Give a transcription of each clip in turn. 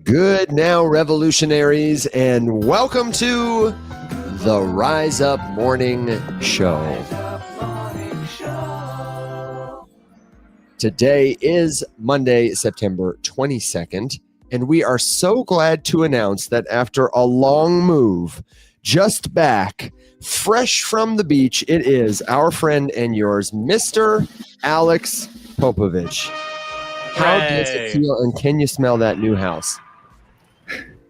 Good now, revolutionaries, and welcome to the Rise Up Morning Show. Today is Monday, September 22nd, and we are so glad to announce that after a long move, just back, fresh from the beach, it is our friend and yours, Mr. Alex Popovich. How does it feel, and can you smell that new house?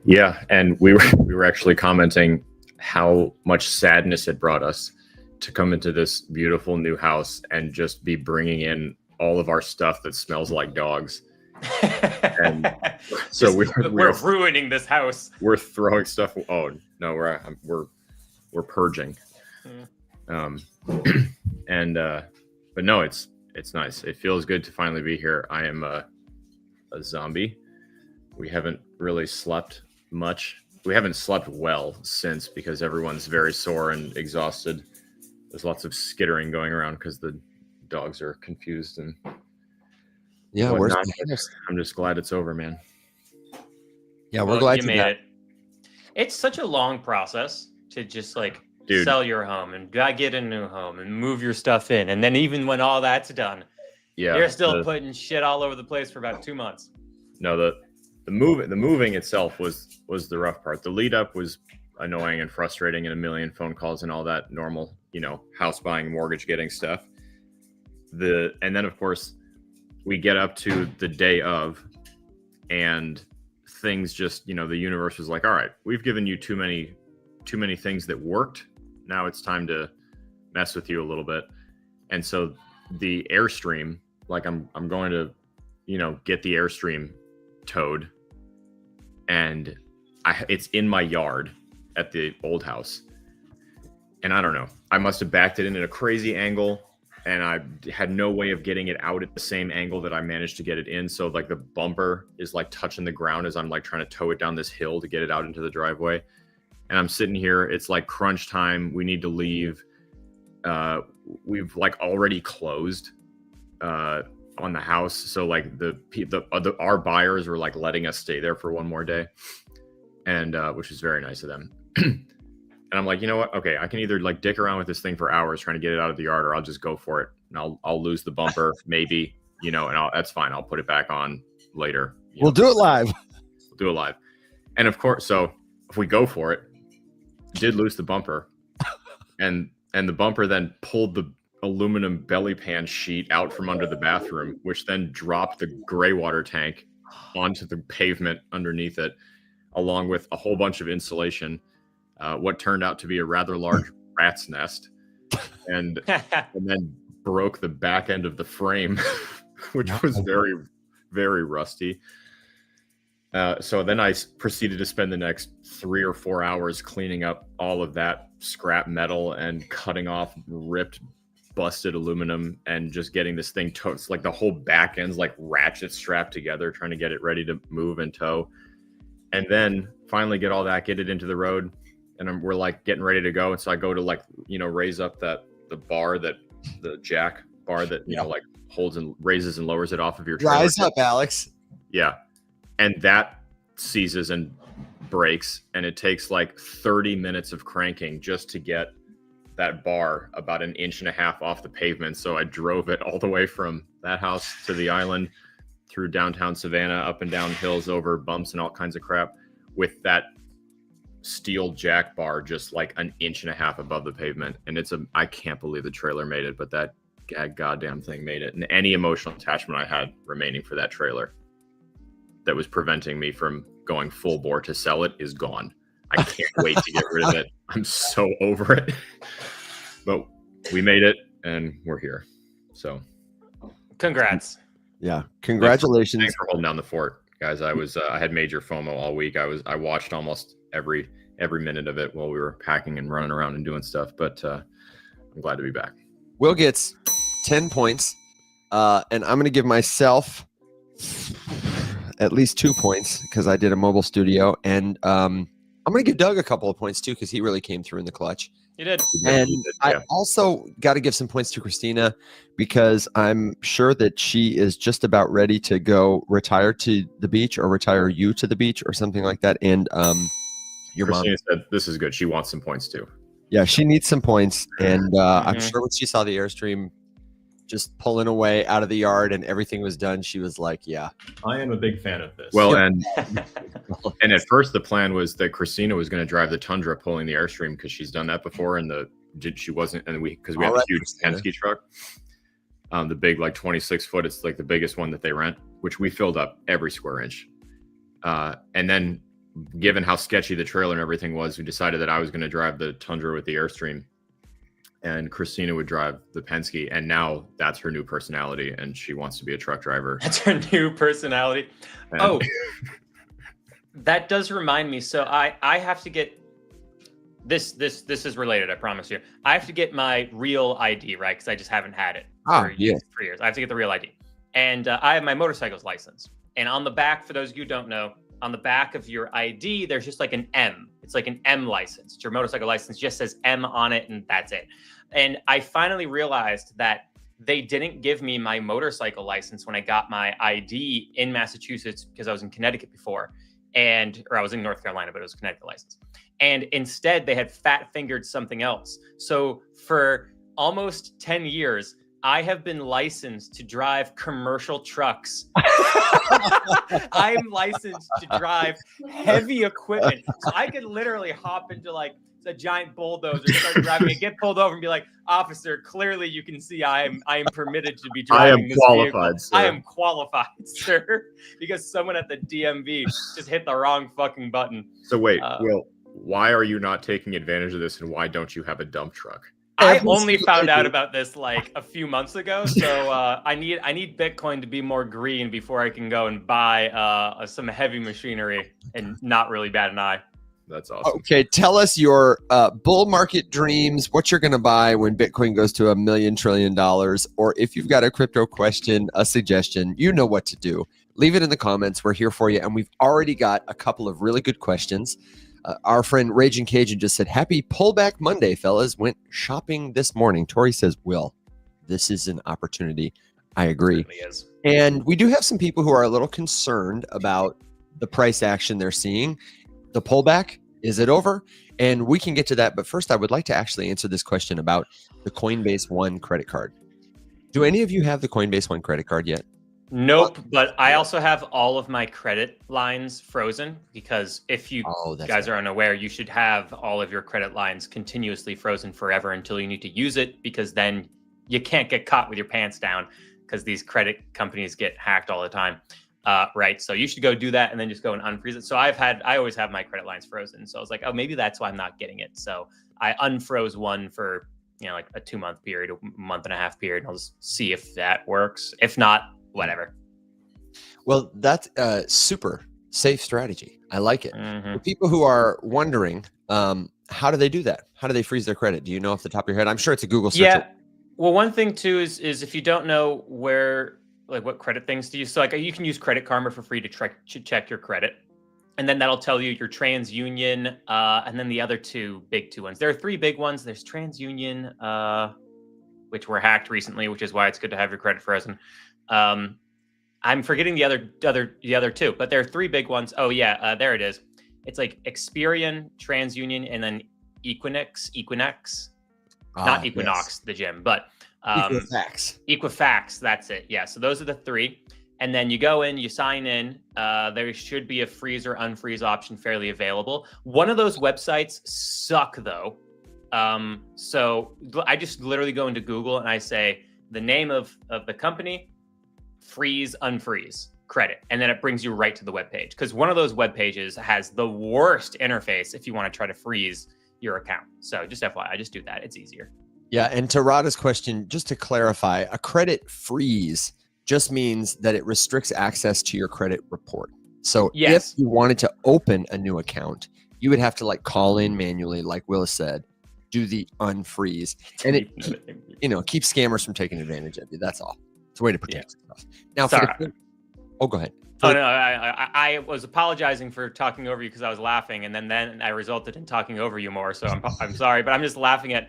Yeah, and we were actually commenting how much sadness it brought us to come into this beautiful new house and just be bringing in all of our stuff that smells like dogs. And so we're ruining this house. We're throwing stuff. Oh no, we're purging. But no, it's nice. It feels good to finally be here. I am a zombie. We haven't really slept much. We haven't slept well since, because everyone's very sore and exhausted. There's lots of skittering going around because the dogs are confused and whatnot. I'm just glad it's over, man. Yeah, we're glad you made it. It's such a long process to just sell your home and get a new home and move your stuff in, and then even when all that's done, you're still putting shit all over the place for about 2 months. No, the moving itself was the rough part. The lead up was annoying and frustrating, and a million phone calls and all that normal, house buying, mortgage getting stuff. And then of course we get up to the day of, and things just, the universe was like, all right, we've given you too many things that worked. Now it's time to mess with you a little bit. And so the Airstream, I'm going to, get the Airstream towed, and it's in my yard at the old house, and I don't know, I must have backed it in at a crazy angle, and I had no way of getting it out at the same angle that I managed to get it in. So the bumper is touching the ground as I'm trying to tow it down this hill to get it out into the driveway. And I'm sitting here, it's crunch time, we need to leave. We've already closed on the house, so our buyers were letting us stay there for one more day, and which is very nice of them. And I'm like, you know what, okay, I can either dick around with this thing for hours trying to get it out of the yard, or I'll just go for it, and I'll lose the bumper maybe, and that's fine, I'll put it back on later. We'll do it live. And of course, so if we go for it, did lose the bumper, and the bumper then pulled the aluminum belly pan sheet out from under the bathroom, which then dropped the gray water tank onto the pavement underneath it, along with a whole bunch of insulation, what turned out to be a rather large rat's nest, and then broke the back end of the frame, which was very, very rusty. So then I proceeded to spend the next 3 or 4 hours cleaning up all of that scrap metal and cutting off ripped, busted aluminum, and just getting this thing towed. It's the whole back end's ratchet strapped together, trying to get it ready to move and tow. And then finally get it into the road, and we're getting ready to go. And so I go to raise up the bar, the jack bar that holds and raises and lowers it off of your trailer. Rise up, Alex. Yeah. And that seizes and breaks, and it takes 30 minutes of cranking just to get that bar about 1.5 inches off the pavement. So I drove it all the way from that house to the island, through downtown Savannah, up and down hills, over bumps and all kinds of crap, with that steel jack bar just 1.5 inches above the pavement. And I can't believe the trailer made it, but that goddamn thing made it. And any emotional attachment I had remaining for that trailer that was preventing me from going full bore to sell it is gone. I can't wait to get rid of it. I'm so over it. But we made it, and we're here. So congrats. Yeah, congratulations. Thanks for holding down the fort, guys. I had major FOMO all week. I watched almost every minute of it while we were packing and running around and doing stuff. But I'm glad to be back. Will gets 10 points, and I'm going to give myself at least 2 points because I did a mobile studio, and I'm going to give Doug a couple of points too because he really came through in the clutch. You did. And I also got to give some points to Christina because I'm sure that she is just about ready to go retire to the beach or retire you to the beach or something like that. And your Christina mom said this is good. She wants some points too. Yeah, she needs some points. And I'm sure when she saw the Airstream just pulling away out of the yard and everything was done, she was like, yeah. I am a big fan of this. Well, and at first the plan was that Christina was going to drive the Tundra pulling the Airstream because she's done that before, and she wasn't, and we had the huge Penske truck, the big 26-foot. It's like the biggest one that they rent, which we filled up every square inch. And then, given how sketchy the trailer and everything was, we decided that I was going to drive the Tundra with the Airstream, and Christina would drive the Penske, and now that's her new personality, and she wants to be a truck driver. That's her new personality. And that does remind me. So I have to get this is related, I promise you. I have to get my real ID, right? Because I just haven't had it for years. I have to get the real ID. And I have my motorcycle's license. And on the back, for those of you who don't know, on the back of your ID, there's just like an M. It's like an M license. It's your motorcycle license, just says M on it, and that's it. And I finally realized that they didn't give me my motorcycle license when I got my ID in Massachusetts because I was in Connecticut before, or I was in North Carolina, but it was a Connecticut license. And instead, they had fat-fingered something else. So for almost 10 years, I have been licensed to drive commercial trucks. I'm licensed to drive heavy equipment. So I could literally hop into a giant bulldozer, start driving and get pulled over and be like, officer, clearly you can see I am permitted to be driving this vehicle. Sir. I am qualified, sir. Because someone at the DMV just hit the wrong fucking button. So wait, Will, why are you not taking advantage of this, and why don't you have a dump truck? I only found out about this a few months ago, so I need Bitcoin to be more green before I can go and buy some heavy machinery and not really bat an eye. That's awesome. Okay, tell us your bull market dreams, what you're going to buy when Bitcoin goes to $1 million trillion, or if you've got a crypto question, a suggestion, you know what to do. Leave it in the comments. We're here for you, and we've already got a couple of really good questions. Our friend Raging Cajun just said, happy pullback Monday, fellas. Went shopping this morning. Tori says, Will, this is an opportunity. I agree. It really is. And we do have some people who are a little concerned about the price action they're seeing. The pullback, is it over? And we can get to that. But first, I would like to actually answer this question about the Coinbase One credit card. Do any of you have the Coinbase One credit card yet? Nope, but I also have all of my credit lines frozen because if you guys are unaware, you should have all of your credit lines continuously frozen forever until you need to use it, because then you can't get caught with your pants down because these credit companies get hacked all the time. Right. So you should go do that and then just go and unfreeze it. So I always have my credit lines frozen. So I was like, oh, maybe that's why I'm not getting it. So I unfroze one for, a 2-month period, a month and a half period. And I'll just see if that works. If not, whatever. Well, that's a super safe strategy. I like it. For people who are wondering, how do they do that? How do they freeze their credit? Do you know off the top of your head? I'm sure it's a Google search. Yeah. Well, one thing too is if you don't know where, what credit things to use. So you can use Credit Karma for free to check your credit. And then that'll tell you your TransUnion, and then the other big two ones. There are 3 big ones. There's TransUnion, which were hacked recently, which is why it's good to have your credit frozen. I'm forgetting the other 2, but there are 3 big ones. Oh yeah, there it is. It's like Experian, TransUnion, and then Equinix. Not Equinox, the gym, but Equifax. That's it. Yeah. So those are the 3. And then you go in, you sign in. There should be a freeze or unfreeze option fairly available. One of those websites suck though. So I just literally go into Google and I say the name of the company, freeze, unfreeze, credit. And then it brings you right to the web page. Because one of those web pages has the worst interface if you want to try to freeze your account. So just FYI, just do that. It's easier. Yeah. And to Rada's question, just to clarify, a credit freeze just means that it restricts access to your credit report. So if you wanted to open a new account, you would have to call in manually, like Will said, do the unfreeze. And it keeps scammers from taking advantage of you. That's all. It's a way to protect yourself. Now, go ahead. Oh no, I was apologizing for talking over you because I was laughing, and then I resulted in talking over you more. So I'm sorry, but I'm just laughing at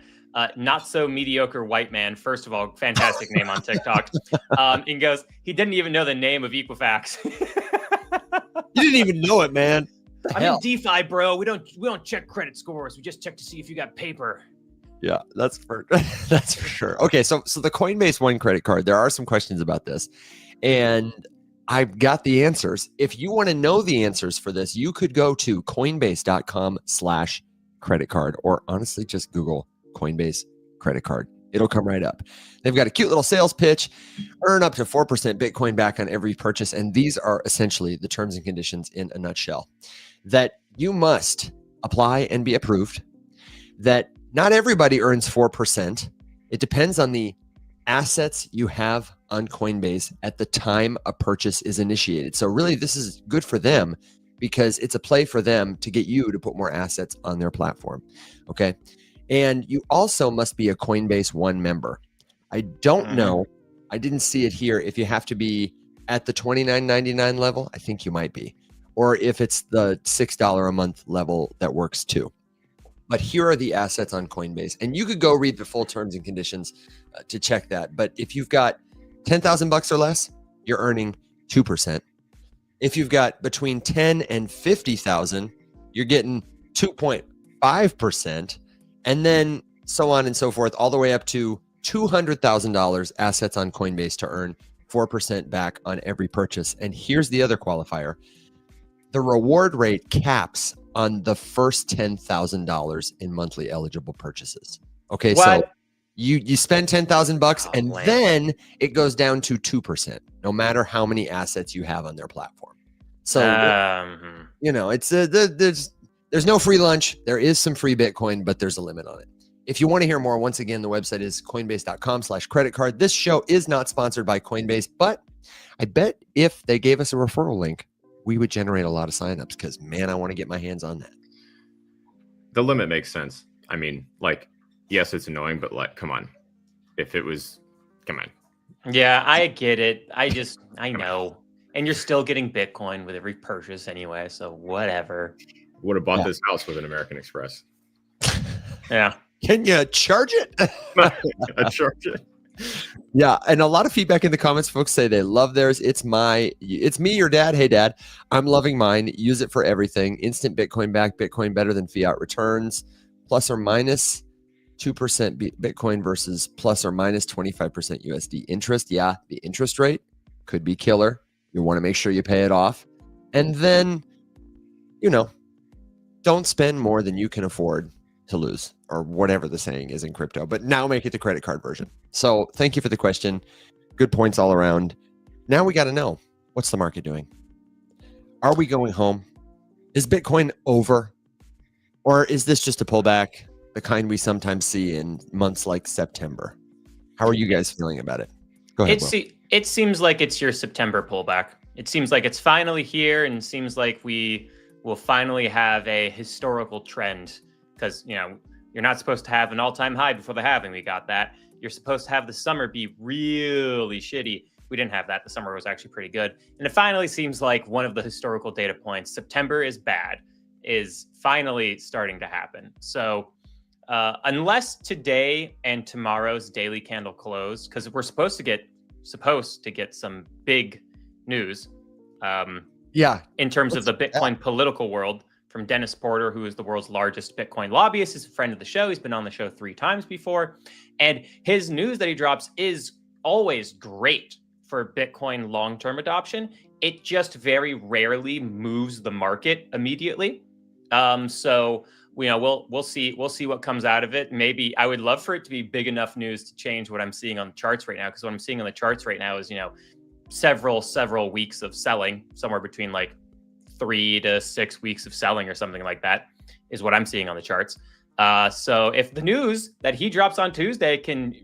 not so mediocre white man. First of all, fantastic name on TikTok. And goes, he didn't even know the name of Equifax. You didn't even know it, man. I'm in DeFi, bro. We don't check credit scores. We just check to see if you got paper. Yeah, that's for sure. Okay, so the Coinbase One credit card. There are some questions about this, and I've got the answers. If you want to know the answers for this, you could go to coinbase.com/credit card, or honestly, just Google Coinbase credit card. It'll come right up. They've got a cute little sales pitch, earn up to 4% Bitcoin back on every purchase. And these are essentially the terms and conditions in a nutshell, that you must apply and be approved, that not everybody earns 4%. It depends on the assets you have on Coinbase at the time a purchase is initiated. So really, this is good for them because it's a play for them to get you to put more assets on their platform. Okay. And you also must be a Coinbase One member. I don't know. I didn't see it here. If you have to be at the $29.99 level, I think you might be. Or if it's the $6 a month level, that works too. But here are the assets on Coinbase. And you could go read the full terms and conditions to check that. But if you've got $10,000 or less, you're earning 2%. If you've got between 10 and 50,000, you're getting 2.5%. And then so on and so forth, all the way up to $200,000 assets on Coinbase to earn 4% back on every purchase. And here's the other qualifier. The reward rate caps on the first $10,000 in monthly eligible purchases. Okay, what? So you spend $10,000 and then it goes down to 2%, no matter how many assets you have on their platform. So, you know, it's there's no free lunch. There is some free Bitcoin, but there's a limit on it. If you want to hear more, once again, the website is coinbase.com/credit card. This show is not sponsored by Coinbase, but I bet if they gave us a referral link, we would generate a lot of signups because, man, I want to get my hands on that. The limit makes sense. I mean, like, yes, it's annoying, but like, come on. If it was, come on. Yeah, I get it. I know. And you're still getting Bitcoin with every purchase anyway, so whatever. Would have bought this house with an American Express. Yeah. Can you charge it? I charge it. Yeah, and a lot of feedback in the comments. Folks say they love theirs. It's me, your dad. Hey, Dad, I'm loving mine. Use it for everything. Instant Bitcoin back. Bitcoin better than fiat returns. Plus or minus 2% Bitcoin versus plus or minus 25% USD interest. Yeah, the interest rate could be killer. You want to make sure you pay it off. And then, you know, don't spend more than you can afford to lose, or whatever the saying is in crypto, but now make it the credit card version. So thank you for the question. Good points all around. Now we got to know, what's the market doing? Are we going home? Is Bitcoin over? Or is this just a pullback, the kind we sometimes see in months like September? How are you guys feeling about it? Go ahead. It seems like it's your September pullback. It seems like it's finally here, and seems like we will finally have a historical trend. Because, you know, you're not supposed to have an all-time high before the halving. We got that. You're supposed to have the summer be really shitty. We didn't have that. The summer was actually pretty good. And it finally seems like one of the historical data points, September is bad, is finally starting to happen. So unless today and tomorrow's daily candle close, because we're supposed to get some big news in terms of the Bitcoin political world, from Dennis Porter, who is the world's largest Bitcoin lobbyist. He's a friend of the show. He's been on the show 3 times before. And his news that he drops is always great for Bitcoin long-term adoption. It just very rarely moves the market immediately. So, you know, we'll see what comes out of it. Maybe I would love for it to be big enough news to change what I'm seeing on the charts right now. Because what I'm seeing on the charts right now is, you know, several weeks of selling, somewhere between like 3 to 6 weeks of selling or something like that is what I'm seeing on the charts. So if the news that he drops on Tuesday can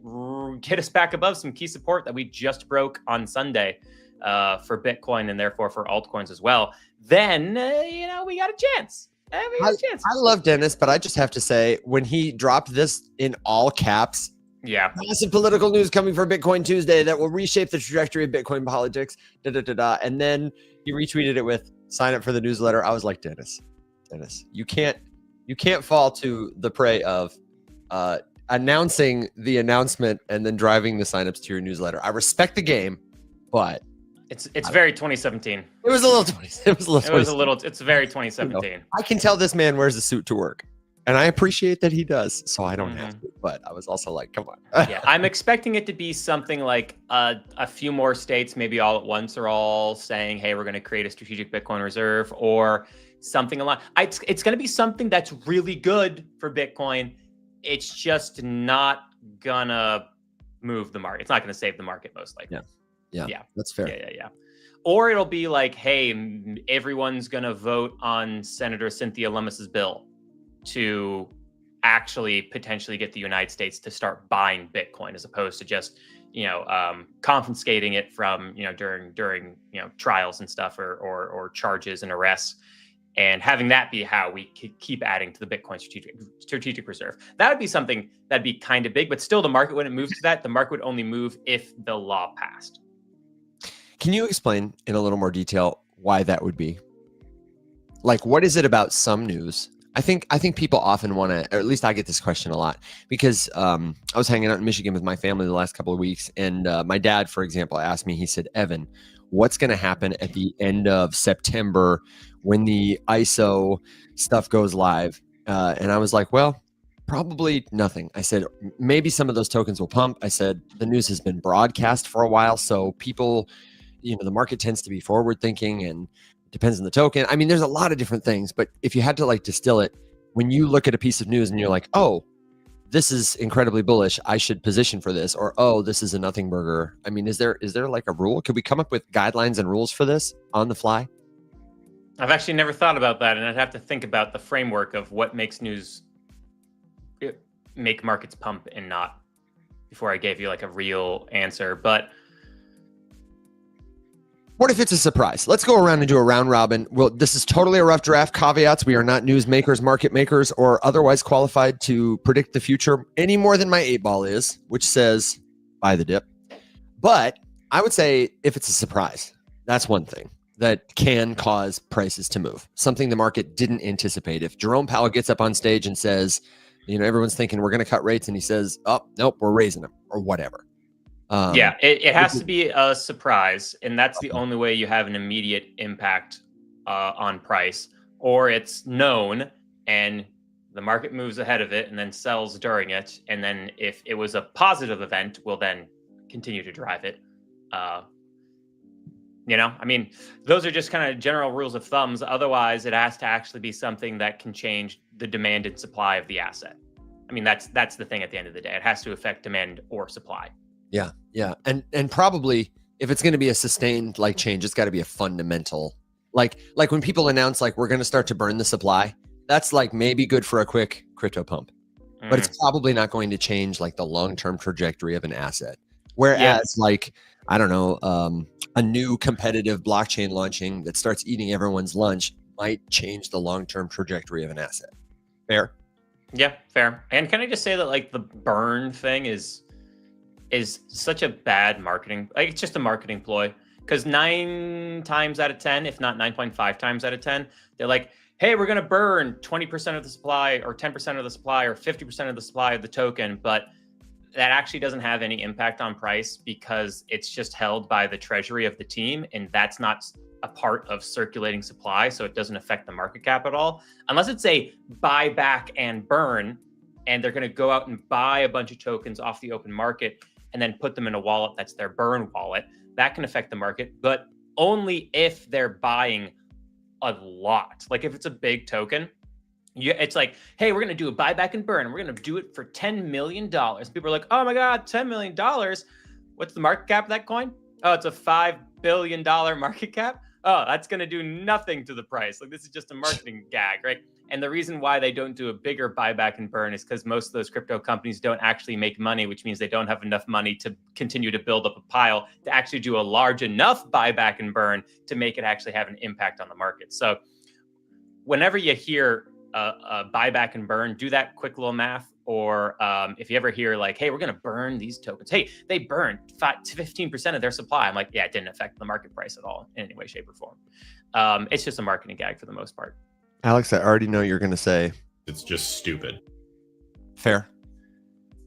get us back above some key support that we just broke on Sunday for Bitcoin and therefore for altcoins as well, then, you know, we got a chance. I love Dennis, but I just have to say, when he dropped this in all caps, massive political news coming for Bitcoin Tuesday that will reshape the trajectory of Bitcoin politics, and then he retweeted it with sign up for the newsletter. I was like, Dennis, you can't fall to the prey of announcing the announcement and then driving the signups to your newsletter. I respect the game, but it's very 2017. It was a little. It's very 2017. You know, I can tell this man wears a suit to work, and I appreciate that he does. So I don't have to. But I was also like, come on. Yeah, I'm expecting it to be something like a few more states, maybe all at once, are all saying, "Hey, we're going to create a strategic Bitcoin reserve," or something along. It's going to be something that's really good for Bitcoin. It's just not gonna move the market. It's not going to save the market, most likely. Yeah, that's fair. Yeah. Or it'll be like, hey, everyone's going to vote on Senator Cynthia Lummis's bill to actually potentially get the United States to start buying Bitcoin, as opposed to just, confiscating it from, during trials and stuff, or charges and arrests, and having that be how we keep adding to the Bitcoin strategic reserve. That would be something that'd be kind of big, but still the market wouldn't move to that. The market would only move if the law passed. Can you explain in a little more detail why that would be? Like, what is it about some news? I think people often want to, or at least I get this question a lot, because I was hanging out in Michigan with my family the last couple of weeks, and my dad, for example, asked me, he said, Evan, what's going to happen at the end of September when the ISO stuff goes live? And I was like, well, probably nothing. I said, maybe some of those tokens will pump. I said, the news has been broadcast for a while, so people, the market tends to be forward thinking, and it depends on the token. I mean, there's a lot of different things, but if you had to distill it, when you look at a piece of news and you're like, oh, this is incredibly bullish, I should position for this, or, oh, this is a nothing burger. I mean, is there like a rule? Could we come up with guidelines and rules for this on the fly? I've actually never thought about that, and I'd have to think about the framework of what makes news make markets pump and not, before I gave you a real answer. But what if it's a surprise? Let's go around and do a round robin. Well, this is totally a rough draft. Caveats: we are not news makers, market makers, or otherwise qualified to predict the future any more than my 8-ball is, which says buy the dip. But I would say if it's a surprise, that's one thing that can cause prices to move. Something the market didn't anticipate. If Jerome Powell gets up on stage and says, everyone's thinking we're going to cut rates, and he says, oh, nope, we're raising them, or whatever. It has to be a surprise, and that's the only way you have an immediate impact on price, or it's known and the market moves ahead of it and then sells during it, and then if it was a positive event, will then continue to drive it. Those are just kind of general rules of thumbs. Otherwise, it has to actually be something that can change the demand and supply of the asset. I mean, that's the thing at the end of the day. It has to affect demand or supply. Yeah. And probably if it's going to be a sustained change, it's got to be a fundamental, like when people announce we're going to start to burn the supply, that's maybe good for a quick crypto pump, but it's probably not going to change the long-term trajectory of an asset. Whereas I don't know, a new competitive blockchain launching that starts eating everyone's lunch might change the long-term trajectory of an asset. Fair? Yeah, fair. And can I just say that the burn thing is such a bad marketing, it's just a marketing ploy, because 9 times out of 10, if not 9.5 times out of 10, they're like, hey, we're going to burn 20% of the supply, or 10% of the supply, or 50% of the supply of the token, but that actually doesn't have any impact on price because it's just held by the treasury of the team, and that's not a part of circulating supply, so it doesn't affect the market cap at all, unless it's a buy back and burn, and they're going to go out and buy a bunch of tokens off the open market and then put them in a wallet that's their burn wallet. That can affect the market, but only if they're buying a lot. If it's a big token, it's hey, we're going to do a buyback and burn, and we're going to do it for $10 million. People are like, oh my God, $10 million. What's the market cap of that coin? Oh, it's a $5 billion market cap. Oh, that's going to do nothing to the price. This is just a marketing gag, right? And the reason why they don't do a bigger buyback and burn is because most of those crypto companies don't actually make money, which means they don't have enough money to continue to build up a pile to actually do a large enough buyback and burn to make it actually have an impact on the market. So whenever you hear a buyback and burn, do that quick little math, or if you ever hear like, hey, we're going to burn these tokens. Hey, they burned 5 to 15% of their supply. I'm like, yeah, it didn't affect the market price at all in any way, shape, or form. It's just a marketing gag for the most part. Alex, I already know you're going to say it's just stupid. Fair.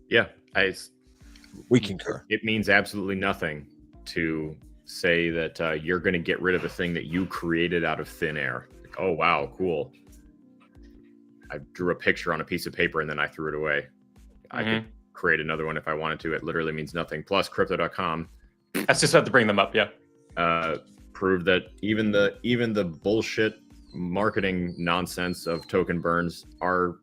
Yeah, we concur. It means absolutely nothing to say that you're going to get rid of a thing that you created out of thin air. Like, oh, wow, cool. I drew a picture on a piece of paper and then I threw it away. I could create another one if I wanted to. It literally means nothing. Plus, Crypto.com. I just have to bring them up, yeah. Proved that even the bullshit marketing nonsense of token burns are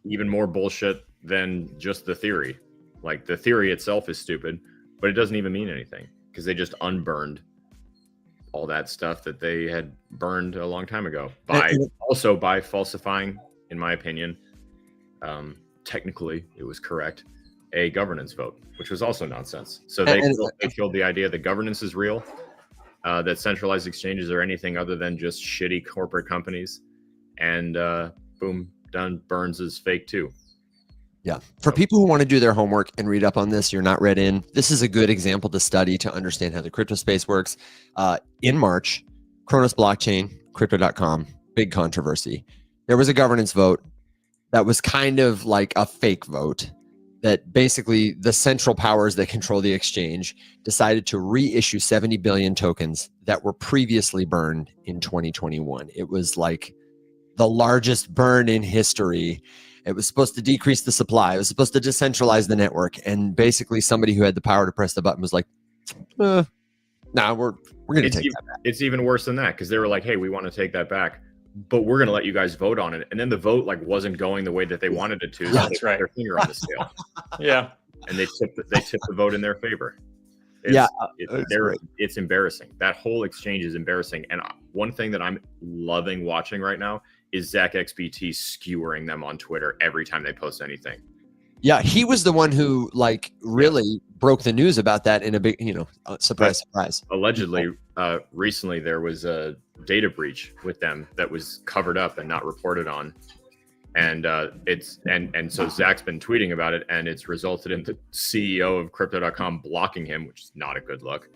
even more bullshit than just the theory. Like, the theory itself is stupid, but it doesn't even mean anything because they just unburned all that stuff that they had burned a long time ago by falsifying, in my opinion, technically it was correct, a governance vote, which was also nonsense. So they killed the idea that governance is real, that centralized exchanges are anything other than just shitty corporate companies, and boom, done. Burns is fake too. Yeah. For people who want to do their homework and read up on this, you're not read in. This is a good example to study to understand how the crypto space works. In March, Kronos blockchain, crypto.com, big controversy. There was a governance vote that was kind of like a fake vote that basically the central powers that control the exchange decided to reissue 70 billion tokens that were previously burned in 2021. It was like the largest burn in history. It was supposed to decrease the supply. It was supposed to decentralize the network. And basically somebody who had the power to press the button was like, we're going to take that back. It's even worse than that, because they were like, hey, we want to take that back, but we're going to let you guys vote on it. And then the vote wasn't going the way that they wanted it to. So That's right. Their finger on the scale. Yeah. And they tipped the vote in their favor. It's embarrassing. That whole exchange is embarrassing. And one thing that I'm loving watching right now is Zach XBT skewering them on Twitter every time they post anything. Yeah, he was the one who really broke the news about that in a big, surprise. Allegedly, recently there was a data breach with them that was covered up and not reported on. And so Zach's been tweeting about it, and it's resulted in the CEO of Crypto.com blocking him, which is not a good look,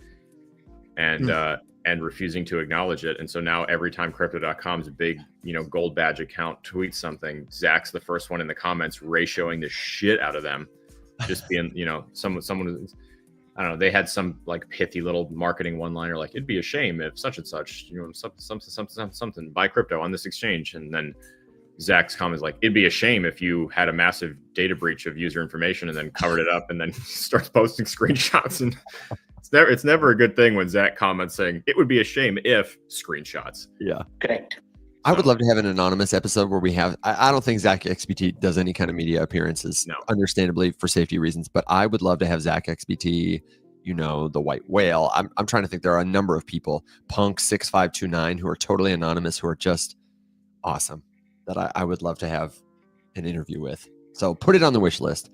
and refusing to acknowledge it. And so now every time Crypto.com's big, gold badge account tweets something, Zach's the first one in the comments ratioing the shit out of them, just being, someone. I don't know. They had some pithy little marketing one-liner like, "It'd be a shame if such and such, something buy crypto on this exchange," and then Zach's comment is like, "It'd be a shame if you had a massive data breach of user information," and then covered it up and then starts posting screenshots. And it's never a good thing when Zach comments saying, "It would be a shame if screenshots." Yeah. Correct. I would love to have an anonymous episode where we have, I don't think Zach XBT does any kind of media appearances, understandably for safety reasons, but I would love to have Zach XBT, the white whale. I'm trying to think. There are a number of people, Punk 6529, who are totally anonymous, who are just awesome, that I would love to have an interview with. So put it on the wish list.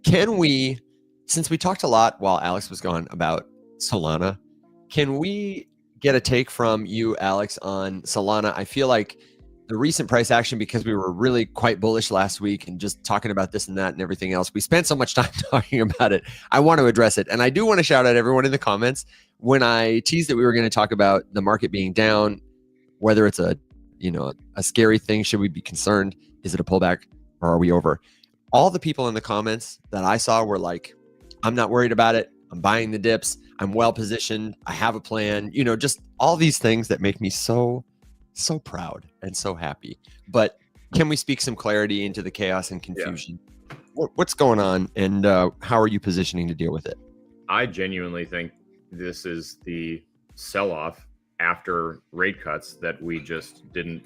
Can we, since we talked a lot while Alex was gone about Solana, can we get a take from you, Alex, on Solana? I feel like the recent price action, because we were really quite bullish last week and just talking about this and that and everything else, we spent so much time talking about it. I want to address it. And I do want to shout out everyone in the comments. When I teased that we were going to talk about the market being down, whether it's a scary thing, should we be concerned? Is it a pullback or are we over? All the people in the comments that I saw were like, I'm not worried about it. I'm buying the dips. I'm well positioned. I have a plan. Just all these things that make me so proud and so happy. But can we speak some clarity into the chaos and confusion? Yeah. What's going on, and how are you positioning to deal with it? I genuinely think this is the sell-off after rate cuts that we just didn't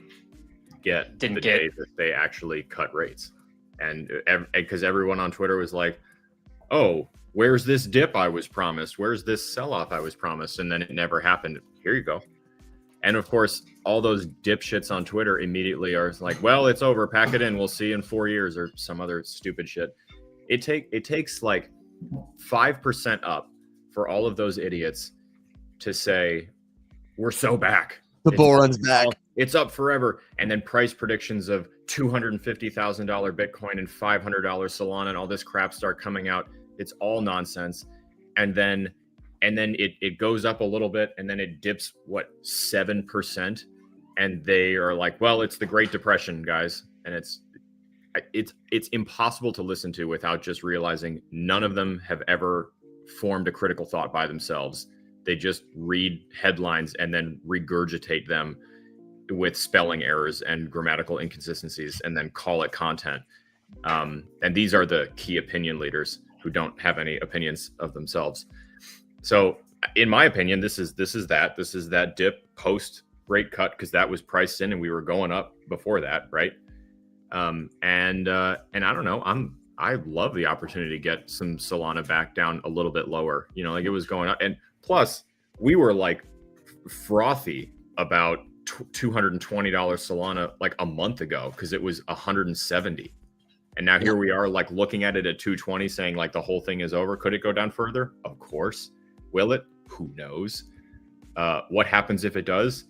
get the day that they actually cut rates. And because everyone on Twitter was like, oh, where's this dip I was promised? Where's this sell-off I was promised? And then it never happened. Here you go. And of course, all those dipshits on Twitter immediately are like, well, it's over. Pack it in. We'll see you in 4 years, or some other stupid shit. It takes 5% up for all of those idiots to say, we're so back. The bull runs back. it's up forever. And then price predictions of $250,000 Bitcoin and $500 Solana and all this crap start coming out. It's all nonsense. And then it goes up a little bit, and then it dips 7%, and they are like, well, it's the Great Depression, guys. And it's impossible to listen to without just realizing none of them have ever formed a critical thought by themselves. They just read headlines and then regurgitate them with spelling errors and grammatical inconsistencies and then call it content. And these are the key opinion leaders who don't have any opinions of themselves. So in my opinion, this is that dip post rate cut, because that was priced in and we were going up before that, right? And I don't know, I love the opportunity to get some Solana back down a little bit lower. Like it was going up, and plus we were like frothy about $220 Solana like a month ago because it was 170. And now here we are like looking at it at 220 saying like the whole thing is over. Could it go down further? Of course. Will it? Who knows? What happens if it does?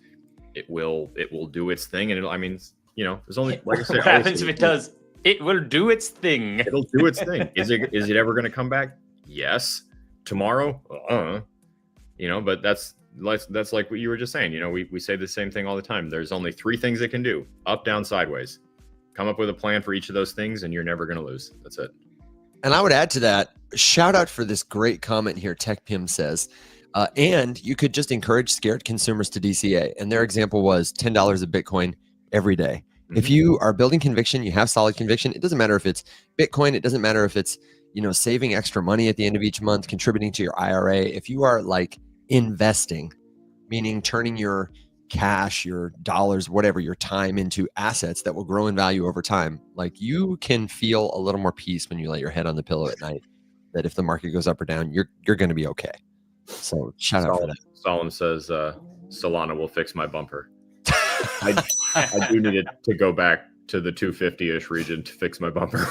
It will do its thing. And there's only, like I said, what happens if it does? It will do its thing. It'll do its thing. Is it ever going to come back? Yes. Tomorrow? But that's like what you were just saying. We say the same thing all the time. There's only 3 things it can do: up, down, sideways. Come up with a plan for each of those things and you're never going to lose. That's it. And I would add to that, shout out for this great comment here. TechPim says, and you could just encourage scared consumers to DCA. And their example was $10 of Bitcoin every day. Mm-hmm. If you are building conviction, you have solid conviction. It doesn't matter if it's Bitcoin. It doesn't matter if it's, saving extra money at the end of each month, contributing to your IRA. If you are like investing, meaning turning your cash, your dollars, whatever, your time into assets that will grow in value over time, like you can feel a little more peace when you lay your head on the pillow at night, that if the market goes up or down, you're going to be okay. So shout out for that. Solemn says, Solana will fix my bumper. I do need it to go back to the 250-ish region to fix my bumper.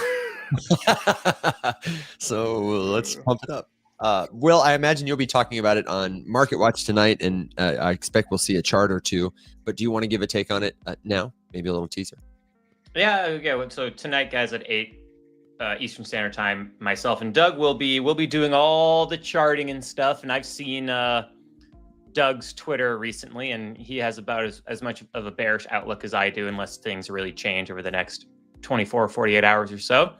So let's pump it up. Will, I imagine you'll be talking about it on Market Watch tonight, and I expect we'll see a chart or two. But do you want to give a take on it now? Maybe a little teaser. Yeah. So tonight, guys, at 8 Eastern Standard Time, myself and Doug will be doing all the charting and stuff. And I've seen Doug's Twitter recently, and he has about as much of a bearish outlook as I do, unless things really change over the next 24 or 48 hours or so.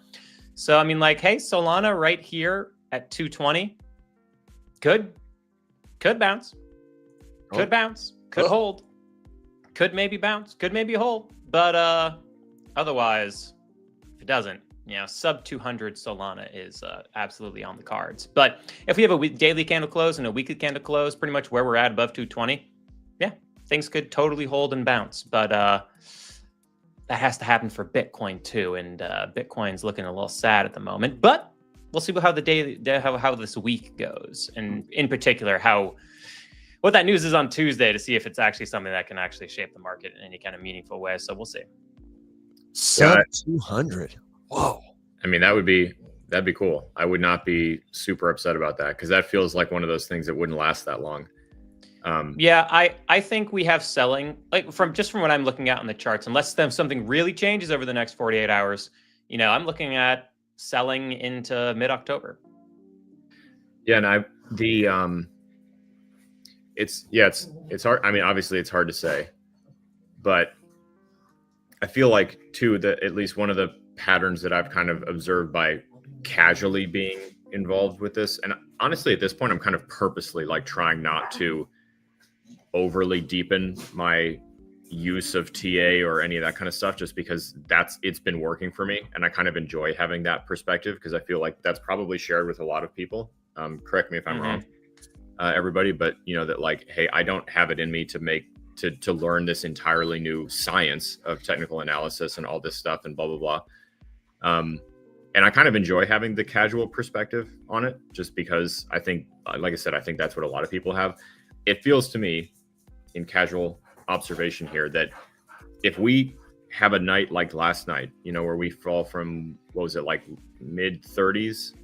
So hey, Solana right here at 220 could bounce, could hold, could maybe bounce, could maybe hold, but otherwise, if it doesn't, sub 200 Solana is absolutely on the cards. But if we have a daily candle close and a weekly candle close, pretty much where we're at above 220, things could totally hold and bounce. But that has to happen for Bitcoin too, and Bitcoin's looking a little sad at the moment. But we'll see how how this week goes, and in particular what that news is on Tuesday, to see if it's actually something that can actually shape the market in any kind of meaningful way. So we'll see. Sub 200. Whoa. That'd be cool. I would not be super upset about that, because that feels like one of those things that wouldn't last that long. I think we have selling, like from what I'm looking at on the charts, unless something really changes over the next 48 hours, I'm looking at selling into mid-October. Yeah, and it's hard. Obviously it's hard to say, but I feel like too that at least one of the patterns that I've kind of observed by casually being involved with this, and honestly at this point I'm kind of purposely like trying not to overly deepen my use of TA or any of that kind of stuff, just because it's been working for me, and I kind of enjoy having that perspective, because I feel like that's probably shared with a lot of people. Correct me if I'm wrong, everybody, but that like, hey, I don't have it in me to learn this entirely new science of technical analysis and all this stuff and blah blah blah. And I kind of enjoy having the casual perspective on it, just because I think, like I said, I think that's what a lot of people have. It feels to me, in casual observation here, that if we have a night like last night, where we fall from, what was it, like mid 30s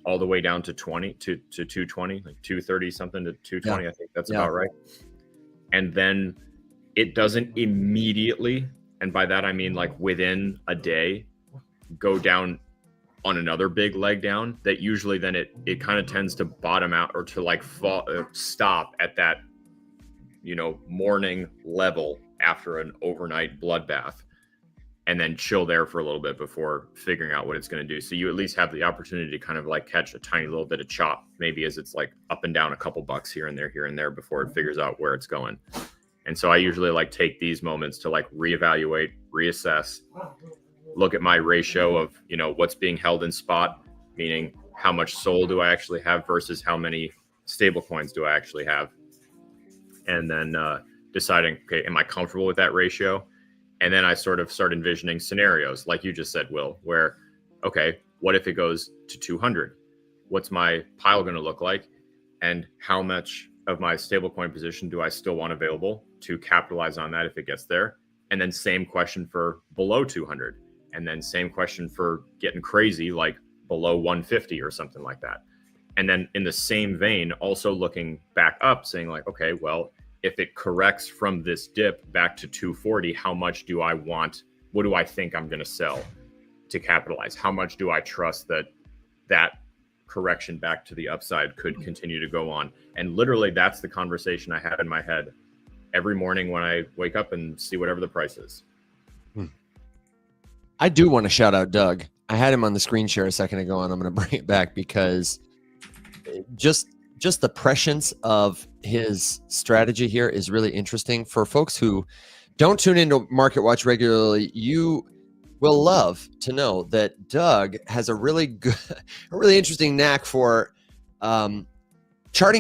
all the way down to 220, like 230 something to 220, I think that's about right. And then it doesn't immediately, and by that I mean like within a day, go down on another big leg down, that usually then it kind of tends to bottom out or to like stop at that, morning level after an overnight bloodbath, and then chill there for a little bit before figuring out what it's going to do. So you at least have the opportunity to kind of like catch a tiny little bit of chop, maybe as it's like up and down a couple bucks here and there before it figures out where it's going. And so I usually like take these moments to like reevaluate, reassess, look at my ratio of, what's being held in spot, meaning how much SOL do I actually have versus how many stable coins do I actually have. And then deciding, okay, am I comfortable with that ratio? And then I sort of start envisioning scenarios like you just said, Will, where, okay, what if it goes to 200? What's my pile going to look like? And how much of my stablecoin position do I still want available to capitalize on that if it gets there? And then same question for below 200. And then same question for getting crazy, like below 150 or something like that. And then in the same vein, also looking back up, saying like, okay, well, if it corrects from this dip back to 240, how much do I want? What do I think I'm going to sell to capitalize? How much do I trust that correction back to the upside could continue to go on? And literally, that's the conversation I have in my head every morning when I wake up and see whatever the price is. I do want to shout out Doug. I had him on the screen share a second ago, and I'm going to bring it back because just the prescience of his strategy here is really interesting. For folks who don't tune into Market Watch regularly, you will love to know that Doug has a really interesting knack for charting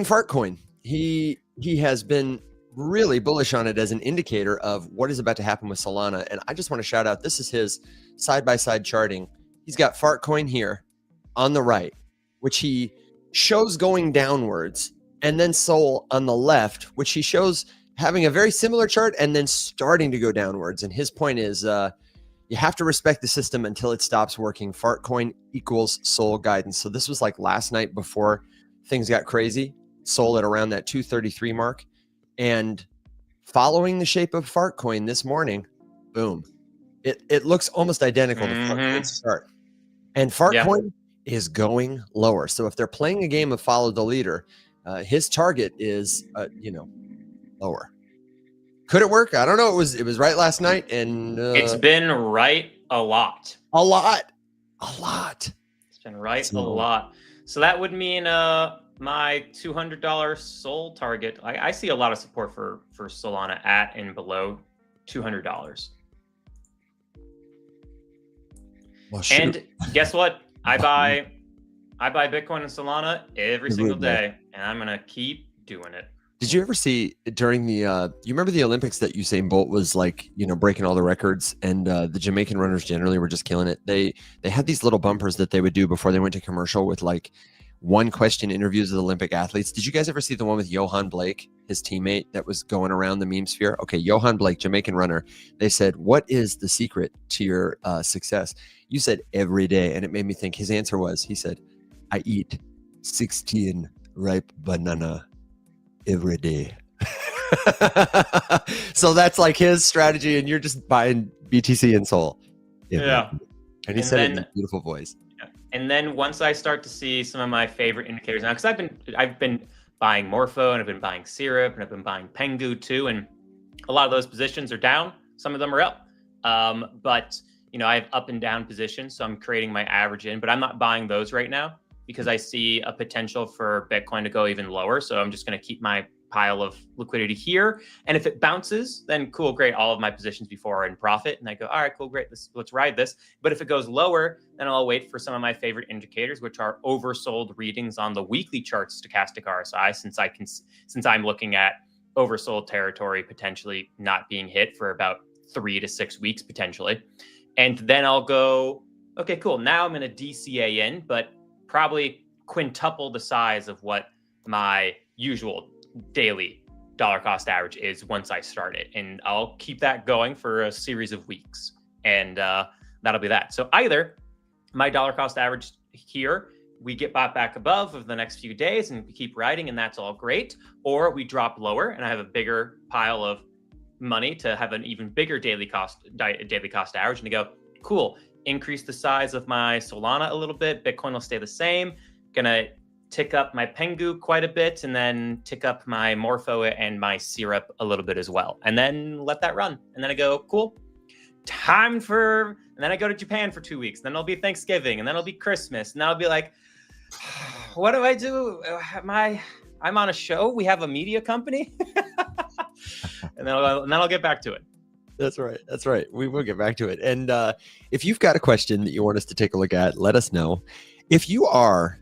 Fartcoin. He has been really bullish on it as an indicator of what is about to happen with Solana. And I just want to shout out, this is his side-by-side charting. He's got Fartcoin here on the right, which he shows going downwards, and then SOL on the left, which he shows having a very similar chart and then starting to go downwards. And his point is you have to respect the system until it stops working. Fartcoin equals SOL guidance. So this was like last night before things got crazy. SOL at around that 233 mark. And following the shape of Fartcoin this morning, boom. It looks almost identical to Fartcoin's chart. And Fartcoin is going lower. So if they're playing a game of follow the leader, his target is, lower. Could it work? I don't know. It was right last night, and it's been right a lot. A lot. It's been right a lot. So that would mean my $200 SOL target. I see a lot of support for Solana at and below $200. Well, shoot. And guess what? I buy Bitcoin and Solana every single day, and I'm gonna keep doing it. Did you ever see during the you remember the Olympics that Usain Bolt was like, breaking all the records, and the Jamaican runners generally were just killing it? They had these little bumpers that they would do before they went to commercial with like one question interviews with Olympic athletes. Did you guys ever see the one with Johan Blake, his teammate, that was going around the meme sphere? Okay, Johan Blake, Jamaican runner. They said, what is the secret to your success? You said every day. And it made me think. His answer was, he said, I eat 16 ripe banana every day. So that's like his strategy, and you're just buying BTC and SOL. Yeah. And he said it in a beautiful voice. And then once I start to see some of my favorite indicators now, because I've been buying Morpho, and I've been buying Syrup, and I've been buying Pengu too, and a lot of those positions are down. Some of them are up. But I have up and down positions, so I'm creating my average in, but I'm not buying those right now because I see a potential for Bitcoin to go even lower. So I'm just going to keep my pile of liquidity here. And if it bounces, then cool, great. All of my positions before are in profit. And I go, all right, cool, great. Let's ride this. But if it goes lower, then I'll wait for some of my favorite indicators, which are oversold readings on the weekly chart stochastic RSI, since I'm looking at oversold territory potentially not being hit for about 3 to 6 weeks potentially. And then I'll go, okay, cool. Now I'm going to DCA in, but probably quintuple the size of what my usual daily dollar cost average is once I start it. And I'll keep that going for a series of weeks. And that'll be that. So either my dollar cost average here, we get bought back above of the next few days and we keep riding, and that's all great. Or we drop lower and I have a bigger pile of money to have an even bigger daily cost average, and to go, cool, increase the size of my Solana a little bit. Bitcoin will stay the same. Gonna tick up my Pengu quite a bit, and then tick up my Morpho and my Syrup a little bit as well. And then let that run. And then I go, cool, and then I go to Japan for 2 weeks. Then it'll be Thanksgiving, and then it'll be Christmas. And then I'll be like, what do I do? I'm on a show. We have a media company. and then I'll get back to it. That's right. That's right. We will get back to it. And if you've got a question that you want us to take a look at, let us know. If you are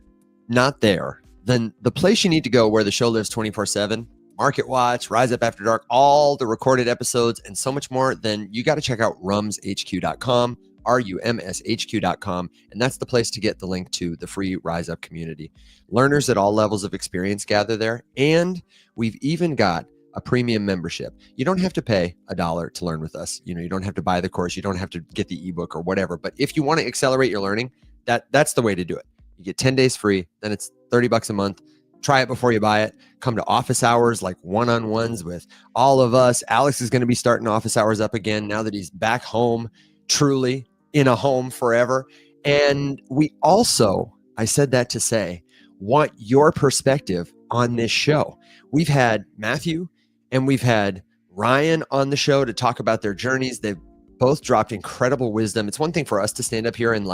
not there, then the place you need to go where the show lives 24/7, Market Watch, Rise Up After Dark, all the recorded episodes, and so much more, then you got to check out rumshq.com, rumshq.com. And that's the place to get the link to the free Rise Up community. Learners at all levels of experience gather there. And we've even got a premium membership. You don't have to pay $1 to learn with us. You don't have to buy the course. You don't have to get the ebook or whatever. But if you want to accelerate your learning, that's the way to do it. You get 10 days free. Then it's $30 a month. Try it before you buy it. Come to office hours, like one-on-ones with all of us. Alex is going to be starting office hours up again now that he's back home, truly in a home forever. And we also, I said that to say, want your perspective on this show. We've had Matthew and we've had Ryan on the show to talk about their journeys. They've both dropped incredible wisdom. It's one thing for us to stand up here and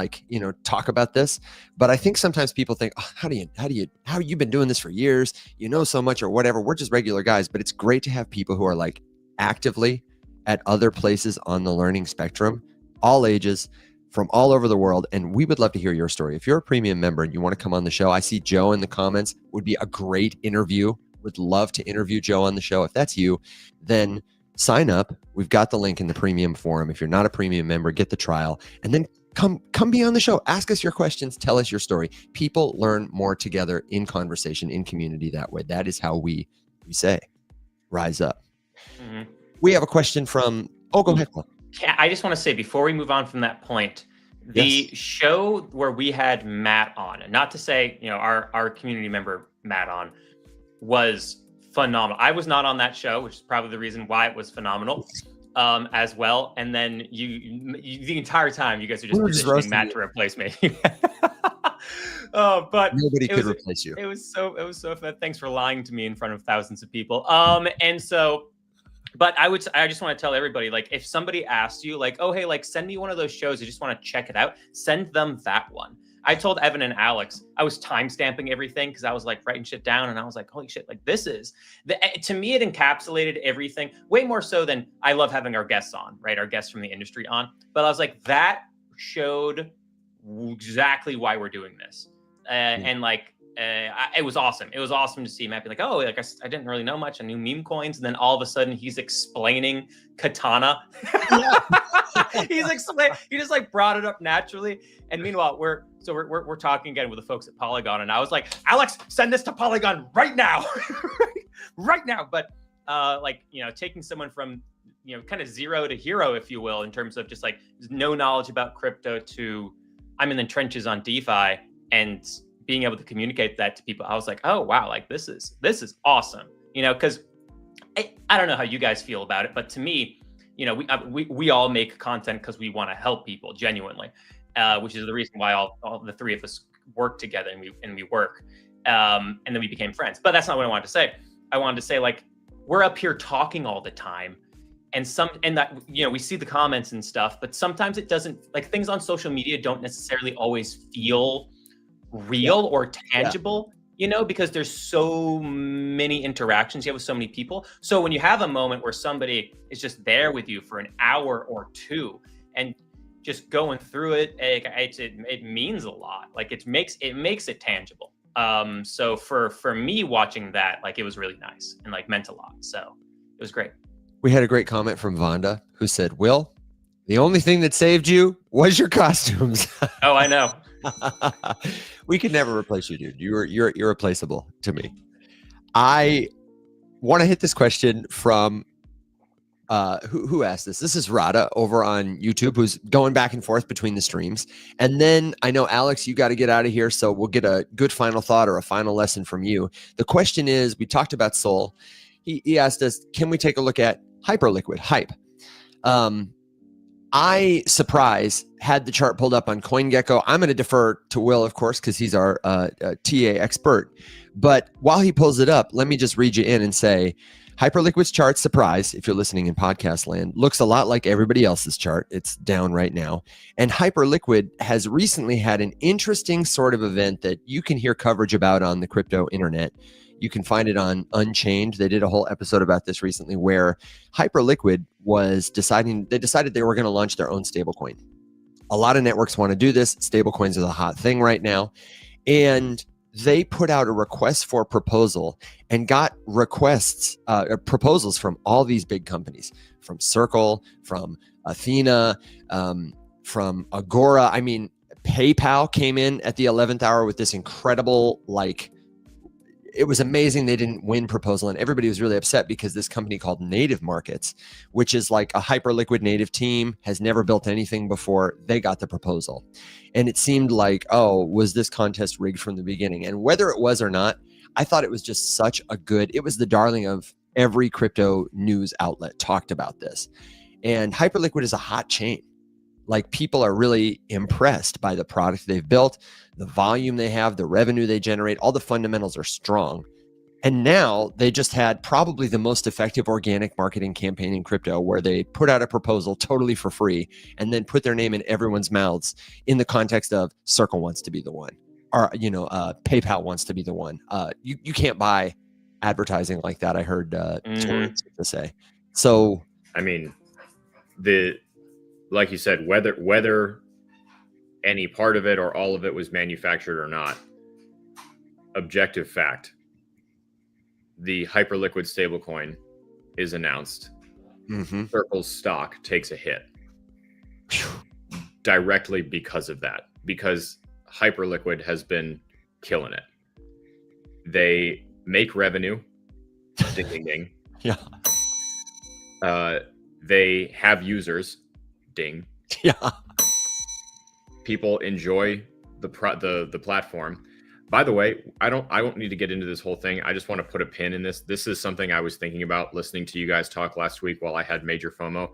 talk about this, but I think sometimes people think, oh, how you been doing this for years? You know so much or whatever. We're just regular guys, but it's great to have people who are like actively at other places on the learning spectrum, all ages, from all over the world. And we would love to hear your story. If you're a premium member and you want to come on the show, I see Joe in the comments, would be a great interview. Would love to interview Joe on the show. If that's you, then sign up. We've got the link in the premium forum. If you're not a premium member, get the trial and then come be on the show. Ask us your questions. Tell us your story. People learn more together in conversation, in community that way. That is how we say, rise up. Mm-hmm. We have a question from, go ahead. I just want to say, before we move on from that point, the show where we had Matt on, and not to say, our community member Matt on, was phenomenal. I was not on that show, which is probably the reason why it was phenomenal as well. And then you the entire time, you guys are just positioning Matt to replace me. But nobody could replace you. It was so fun. Thanks for lying to me in front of thousands of people. But I just want to tell everybody, like, if somebody asks you, like, oh, hey, like, send me one of those shows, I just want to check it out, send them that one. I told Evan and Alex, I was timestamping everything because I was like writing shit down, and I was like, holy shit, like, this is to me, it encapsulated everything way more so than I love having our guests on, right? Our guests from the industry on. But I was like, that showed exactly why we're doing this. And like, it was awesome. It was awesome to see Matt be like, oh, like I didn't really know much. I knew meme coins. And then all of a sudden he's explaining Katana. He just like brought it up naturally. And meanwhile, we're talking again with the folks at Polygon. And I was like, Alex, send this to Polygon right now. right now. But taking someone from, kind of zero to hero, if you will, in terms of just like no knowledge about crypto to I'm in the trenches on DeFi, and being able to communicate that to people, I was like, oh wow, like this is awesome, because I don't know how you guys feel about it, but to me, we all make content because we want to help people genuinely, which is the reason why all the three of us work together and we work, and then we became friends. But that's not what I wanted to say. I wanted to say, like, we're up here talking all the time, and that we see the comments and stuff, but sometimes it doesn't, like, things on social media don't necessarily always feel real or tangible, because there's so many interactions you have with so many people. So when you have a moment where somebody is just there with you for an hour or two and just going through it, it means a lot. Like, it makes it tangible. So for me watching that, like, it was really nice and like meant a lot. So it was great. We had a great comment from Vonda who said, Will, the only thing that saved you was your costumes. Oh, I know. We could never replace you, dude. You're irreplaceable to me. I want to hit this question from who asked this? This is Rada over on YouTube, who's going back and forth between the streams. And then I know, Alex, you got to get out of here, so we'll get a good final thought or a final lesson from you. The question is, we talked about Sol. He asked us, can we take a look at Hyperliquid, hype. I, surprise, had the chart pulled up on CoinGecko. I'm going to defer to Will, of course, because he's our TA expert. But while he pulls it up, let me just read you in and say, Hyperliquid's chart, surprise, if you're listening in podcast land, looks a lot like everybody else's chart. It's down right now. And Hyperliquid has recently had an interesting sort of event that you can hear coverage about on the crypto internet. You can find it on Unchained. They did a whole episode about this recently where Hyperliquid decided they were going to launch their own stablecoin. A lot of networks want to do this. Stablecoins are the hot thing right now. And they put out a request for proposal and got proposals from all these big companies, from Circle, from Athena, from Agora. I mean, PayPal came in at the 11th hour with this incredible, it was amazing they didn't win proposal, and everybody was really upset because this company called Native Markets, which is like a Hyperliquid native team, has never built anything before, they got the proposal. And it seemed like, oh, was this contest rigged from the beginning? And whether it was or not, I thought it was just it was the darling of every crypto news outlet talked about this. And Hyperliquid is a hot chain. Like, people are really impressed by the product they've built, the volume they have, the revenue they generate, all the fundamentals are strong. And now they just had probably the most effective organic marketing campaign in crypto, where they put out a proposal totally for free and then put their name in everyone's mouths in the context of Circle wants to be the one, or, PayPal wants to be the one. You can't buy advertising like that, I heard to say. So, I mean, like you said, whether any part of it or all of it was manufactured or not, objective fact, the Hyperliquid stablecoin is announced. Circle's stock takes a hit directly because of that, because Hyperliquid has been killing it. They make revenue. Ding, ding, ding. Yeah. They have users. Ding. Yeah. People enjoy the platform. By the way, I don't need to get into this whole thing. I just want to put a pin in this. This is something I was thinking about listening to you guys talk last week while I had major FOMO.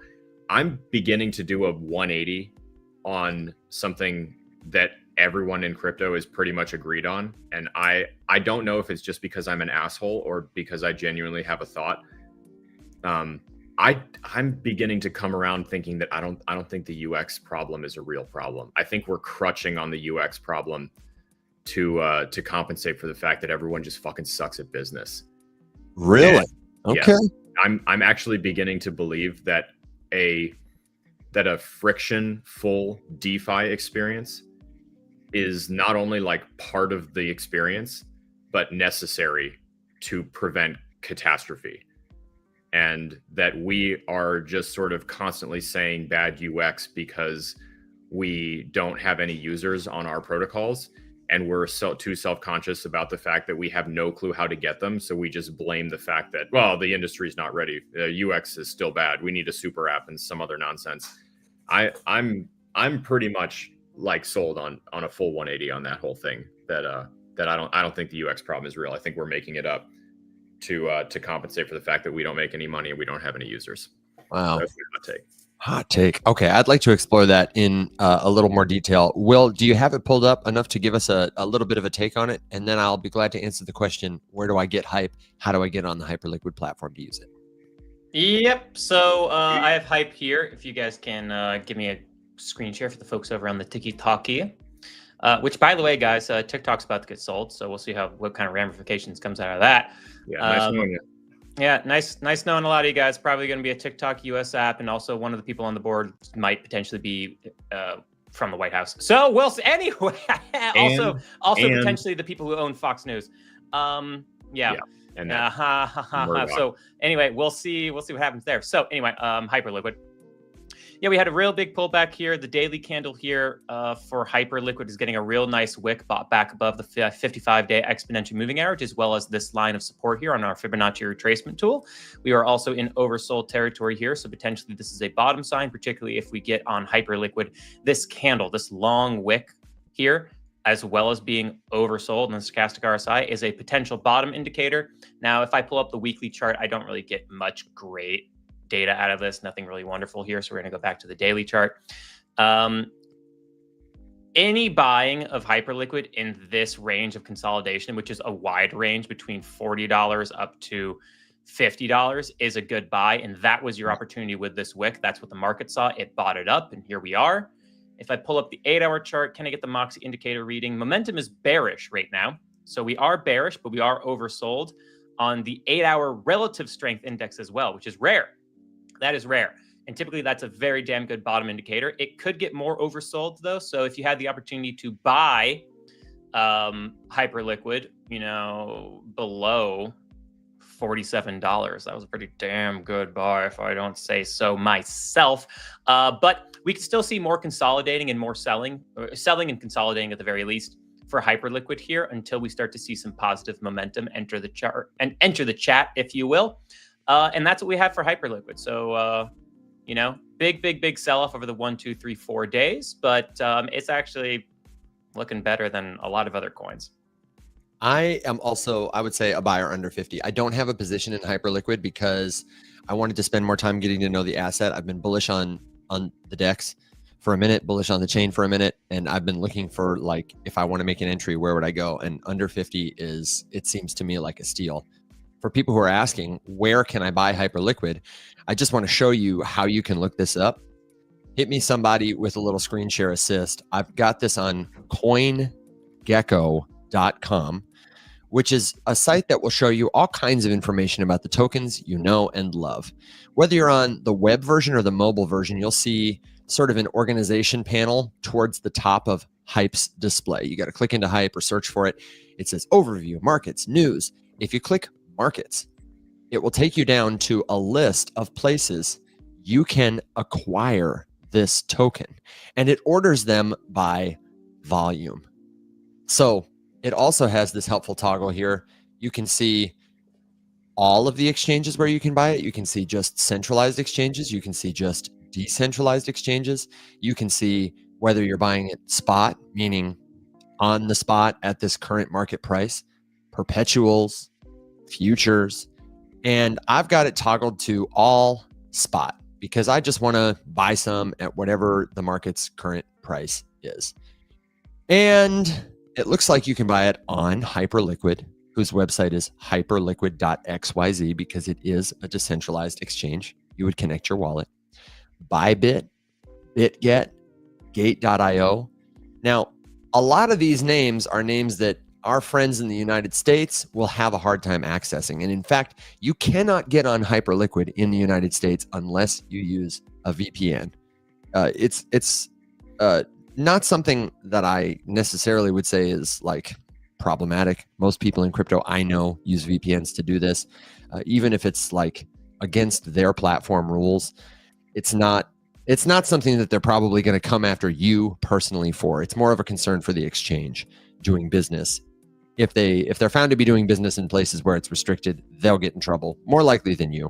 I'm beginning to do a 180 on something that everyone in crypto is pretty much agreed on. And I don't know if it's just because I'm an asshole or because I genuinely have a thought. I'm beginning to come around thinking that I don't think the UX problem is a real problem. I think we're crutching on the UX problem to compensate for the fact that everyone just fucking sucks at business. Really? And, okay. Yeah, I'm actually beginning to believe that a friction-full DeFi experience is not only like part of the experience, but necessary to prevent catastrophe. And that we are just sort of constantly saying bad UX because we don't have any users on our protocols, and we're too self-conscious about the fact that we have no clue how to get them. So we just blame the fact that, well, the industry's not ready. UX is still bad. We need a super app and some other nonsense. I'm pretty much like sold on a full 180 on that whole thing. That I don't think the UX problem is real. I think we're making it up to compensate for the fact that we don't make any money and we don't have any users. Wow. That's my hot take. Hot take. Okay, I'd like to explore that in a little more detail. Will, do you have it pulled up enough to give us a little bit of a take on it? And then I'll be glad to answer the question, where do I get hype? How do I get on the Hyperliquid platform to use it? Yep. So I have hype here. If you guys can give me a screen share for the folks over on the TikTok, which, by the way, guys, TikTok's about to get sold. So we'll see what kind of ramifications comes out of that. Yeah, nice knowing you. Yeah, nice knowing a lot of you guys. Probably going to be a TikTok US app, and also one of the people on the board might potentially be from the White House. So we'll see. Anyway, also potentially the people who own Fox News. Yeah. And so anyway, we'll see what happens there. So anyway, Hyperliquid. Yeah, we had a real big pullback here. The daily candle here for Hyperliquid is getting a real nice wick back above the 55-day exponential moving average, as well as this line of support here on our Fibonacci retracement tool. We are also in oversold territory here, so potentially this is a bottom sign, particularly if we get on Hyperliquid. This candle, this long wick here, as well as being oversold in the stochastic RSI, is a potential bottom indicator. Now, if I pull up the weekly chart, I don't really get much great data out of this. Nothing really wonderful here. So we're going to go back to the daily chart. Any buying of Hyperliquid in this range of consolidation, which is a wide range between $40 up to $50, is a good buy. And that was your opportunity with this wick. That's what the market saw. It bought it up, and here we are. If I pull up the 8-hour chart, can I get the Moxie indicator reading? Momentum is bearish right now. So we are bearish, but we are oversold on the 8-hour relative strength index as well, which is rare. That is rare. And typically that's a very damn good bottom indicator. It could get more oversold though. So if you had the opportunity to buy Hyperliquid, below $47, that was a pretty damn good buy if I don't say so myself. But we can still see more consolidating and more selling and consolidating at the very least for Hyperliquid here until we start to see some positive momentum enter the chart and enter the chat, if you will. And that's what we have for Hyperliquid. So, big sell-off over the 1, 2, 3, 4 days, but it's actually looking better than a lot of other coins. I am also, I would say, a buyer under 50. I don't have a position in Hyperliquid because I wanted to spend more time getting to know the asset. I've been bullish on the DEX for a minute, bullish on the chain for a minute, and I've been looking for, like, if I want to make an entry, where would I go? And under 50 it seems to me like a steal. For people who are asking, where can I buy Hyperliquid? I just want to show you how you can look this up. Hit me somebody with a little screen share assist. I've got this on CoinGecko.com, which is a site that will show you all kinds of information about the tokens you know and love. Whether you're on the web version or the mobile version, you'll see sort of an organization panel towards the top of Hype's display. You got to click into Hype or search for it. It says Overview, Markets, News. If you click Markets, it will take you down to a list of places you can acquire this token, and it orders them by volume. So it also has this helpful toggle here. You can see all of the exchanges where you can buy it. You can see just centralized exchanges. You can see just decentralized exchanges. You can see whether you're buying it spot, meaning on the spot at this current market price, perpetuals, futures, and I've got it toggled to all spot because I just want to buy some at whatever the market's current price is. And it looks like you can buy it on Hyperliquid, whose website is hyperliquid.xyz, because it is a decentralized exchange. You would connect your wallet. Bybit, BitGet, Gate.io. Now, a lot of these names are names that our friends in the United States will have a hard time accessing. And in fact, you cannot get on Hyperliquid in the United States unless you use a VPN. It's not something that I necessarily would say is like problematic. Most people in crypto I know use VPNs to do this. Even if it's like against their platform rules, it's not something that they're probably going to come after you personally for. It's more of a concern for the exchange doing business. If they're found to be doing business in places where it's restricted, they'll get in trouble, more likely than you.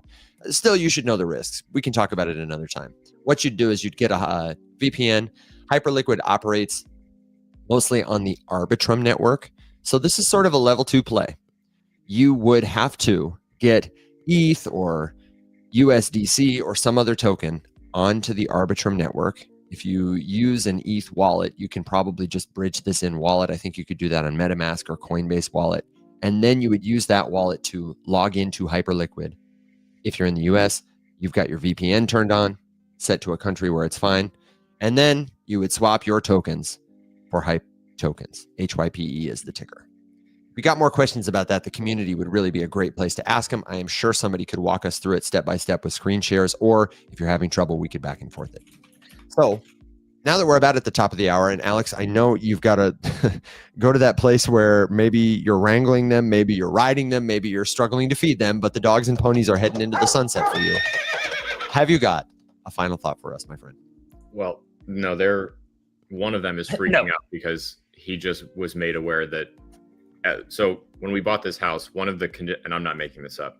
Still, you should know the risks. We can talk about it another time. What you'd do is you'd get a VPN. Hyperliquid operates mostly on the Arbitrum network. So this is sort of a level 2 play. You would have to get ETH or USDC or some other token onto the Arbitrum network. If you use an ETH wallet, you can probably just bridge this in wallet. I think you could do that on MetaMask or Coinbase wallet. And then you would use that wallet to log into Hyperliquid. If you're in the US, you've got your VPN turned on, set to a country where it's fine. And then you would swap your tokens for Hype tokens. HYPE is the ticker. If you got more questions about that, the community would really be a great place to ask them. I am sure somebody could walk us through it step by step with screen shares, or if you're having trouble, we could back and forth it. So now that we're about at the top of the hour, and Alex, I know you've got to go to that place where maybe you're wrangling them, maybe you're riding them, maybe you're struggling to feed them, but the dogs and ponies are heading into the sunset for you. Have you got a final thought for us, my friend? Well, no, one of them is freaking out because he just was made aware that. So when we bought this house, one of the and I'm not making this up,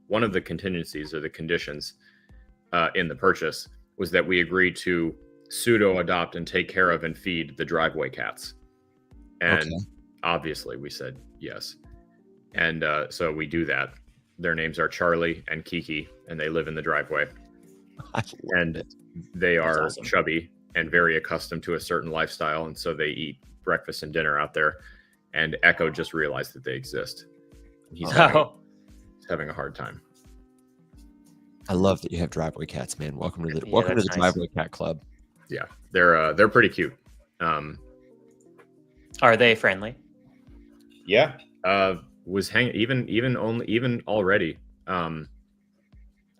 one of the contingencies or the conditions in the purchase was that we agreed to pseudo adopt and take care of and feed the driveway cats. And obviously we said yes. And so we do that. Their names are Charlie and Kiki, and they live in the driveway. And they are awesome. Chubby and very accustomed to a certain lifestyle, and so they eat breakfast and dinner out there. And Echo just realized that they exist. He's having a hard time. I love that you have driveway cats, man. Welcome to the nice. Driveway cat club. Yeah, they're pretty cute. Are they friendly? Yeah. Was even already.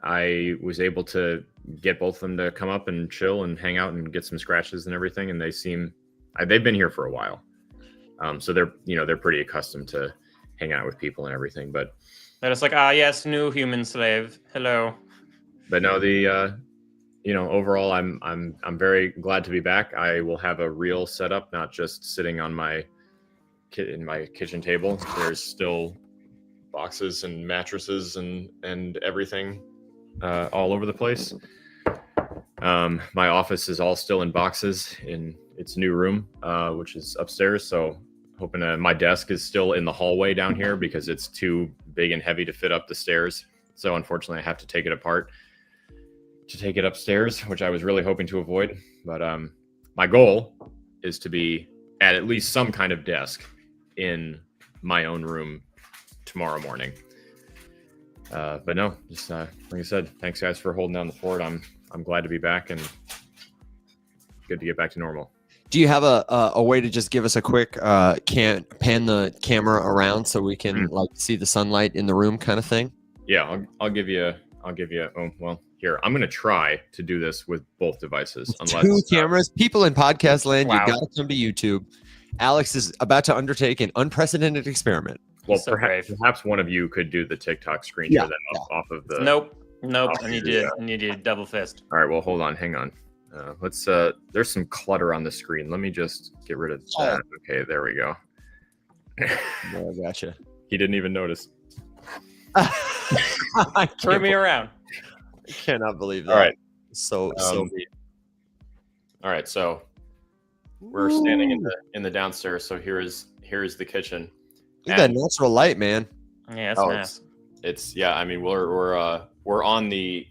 I was able to get both of them to come up and chill and hang out and get some scratches and everything, and they've been here for a while. So they're pretty accustomed to hang out with people and everything. But they're just like, yes, new human slave. Hello. But no, overall, I'm very glad to be back. I will have a real setup, not just sitting on my kitchen table. There's still boxes and mattresses and everything all over the place. My office is all still in boxes in its new room, which is upstairs. So hoping my desk is still in the hallway down here because it's too big and heavy to fit up the stairs. So unfortunately, I have to take it apart to take it upstairs, which I was really hoping to avoid. But my goal is to be at least some kind of desk in my own room tomorrow morning. But no, just like I said, thanks guys for holding down the fort. I'm glad to be back and good to get back to normal. Do you have a way to just give us a quick pan the camera around so we can like see the sunlight in the room kind of thing? Yeah, I'll give you. Oh well, here I'm gonna try to do this with both devices. Two cameras. People in podcast land, you gotta come to YouTube. Alex is about to undertake an unprecedented experiment. Well, perhaps one of you could do the TikTok screen share off of the. Nope. I need you double fist. All right. Well, hold on. Hang on. Let's. There's some clutter on the screen. Let me just get rid of that. Okay, there we go. I gotcha. He didn't even notice. Threw me around. I cannot believe that. All right. So. All right. So we're standing in the downstairs. So here is the kitchen. Look at that natural light, man. Yeah, it's nice. It's I mean, we're on the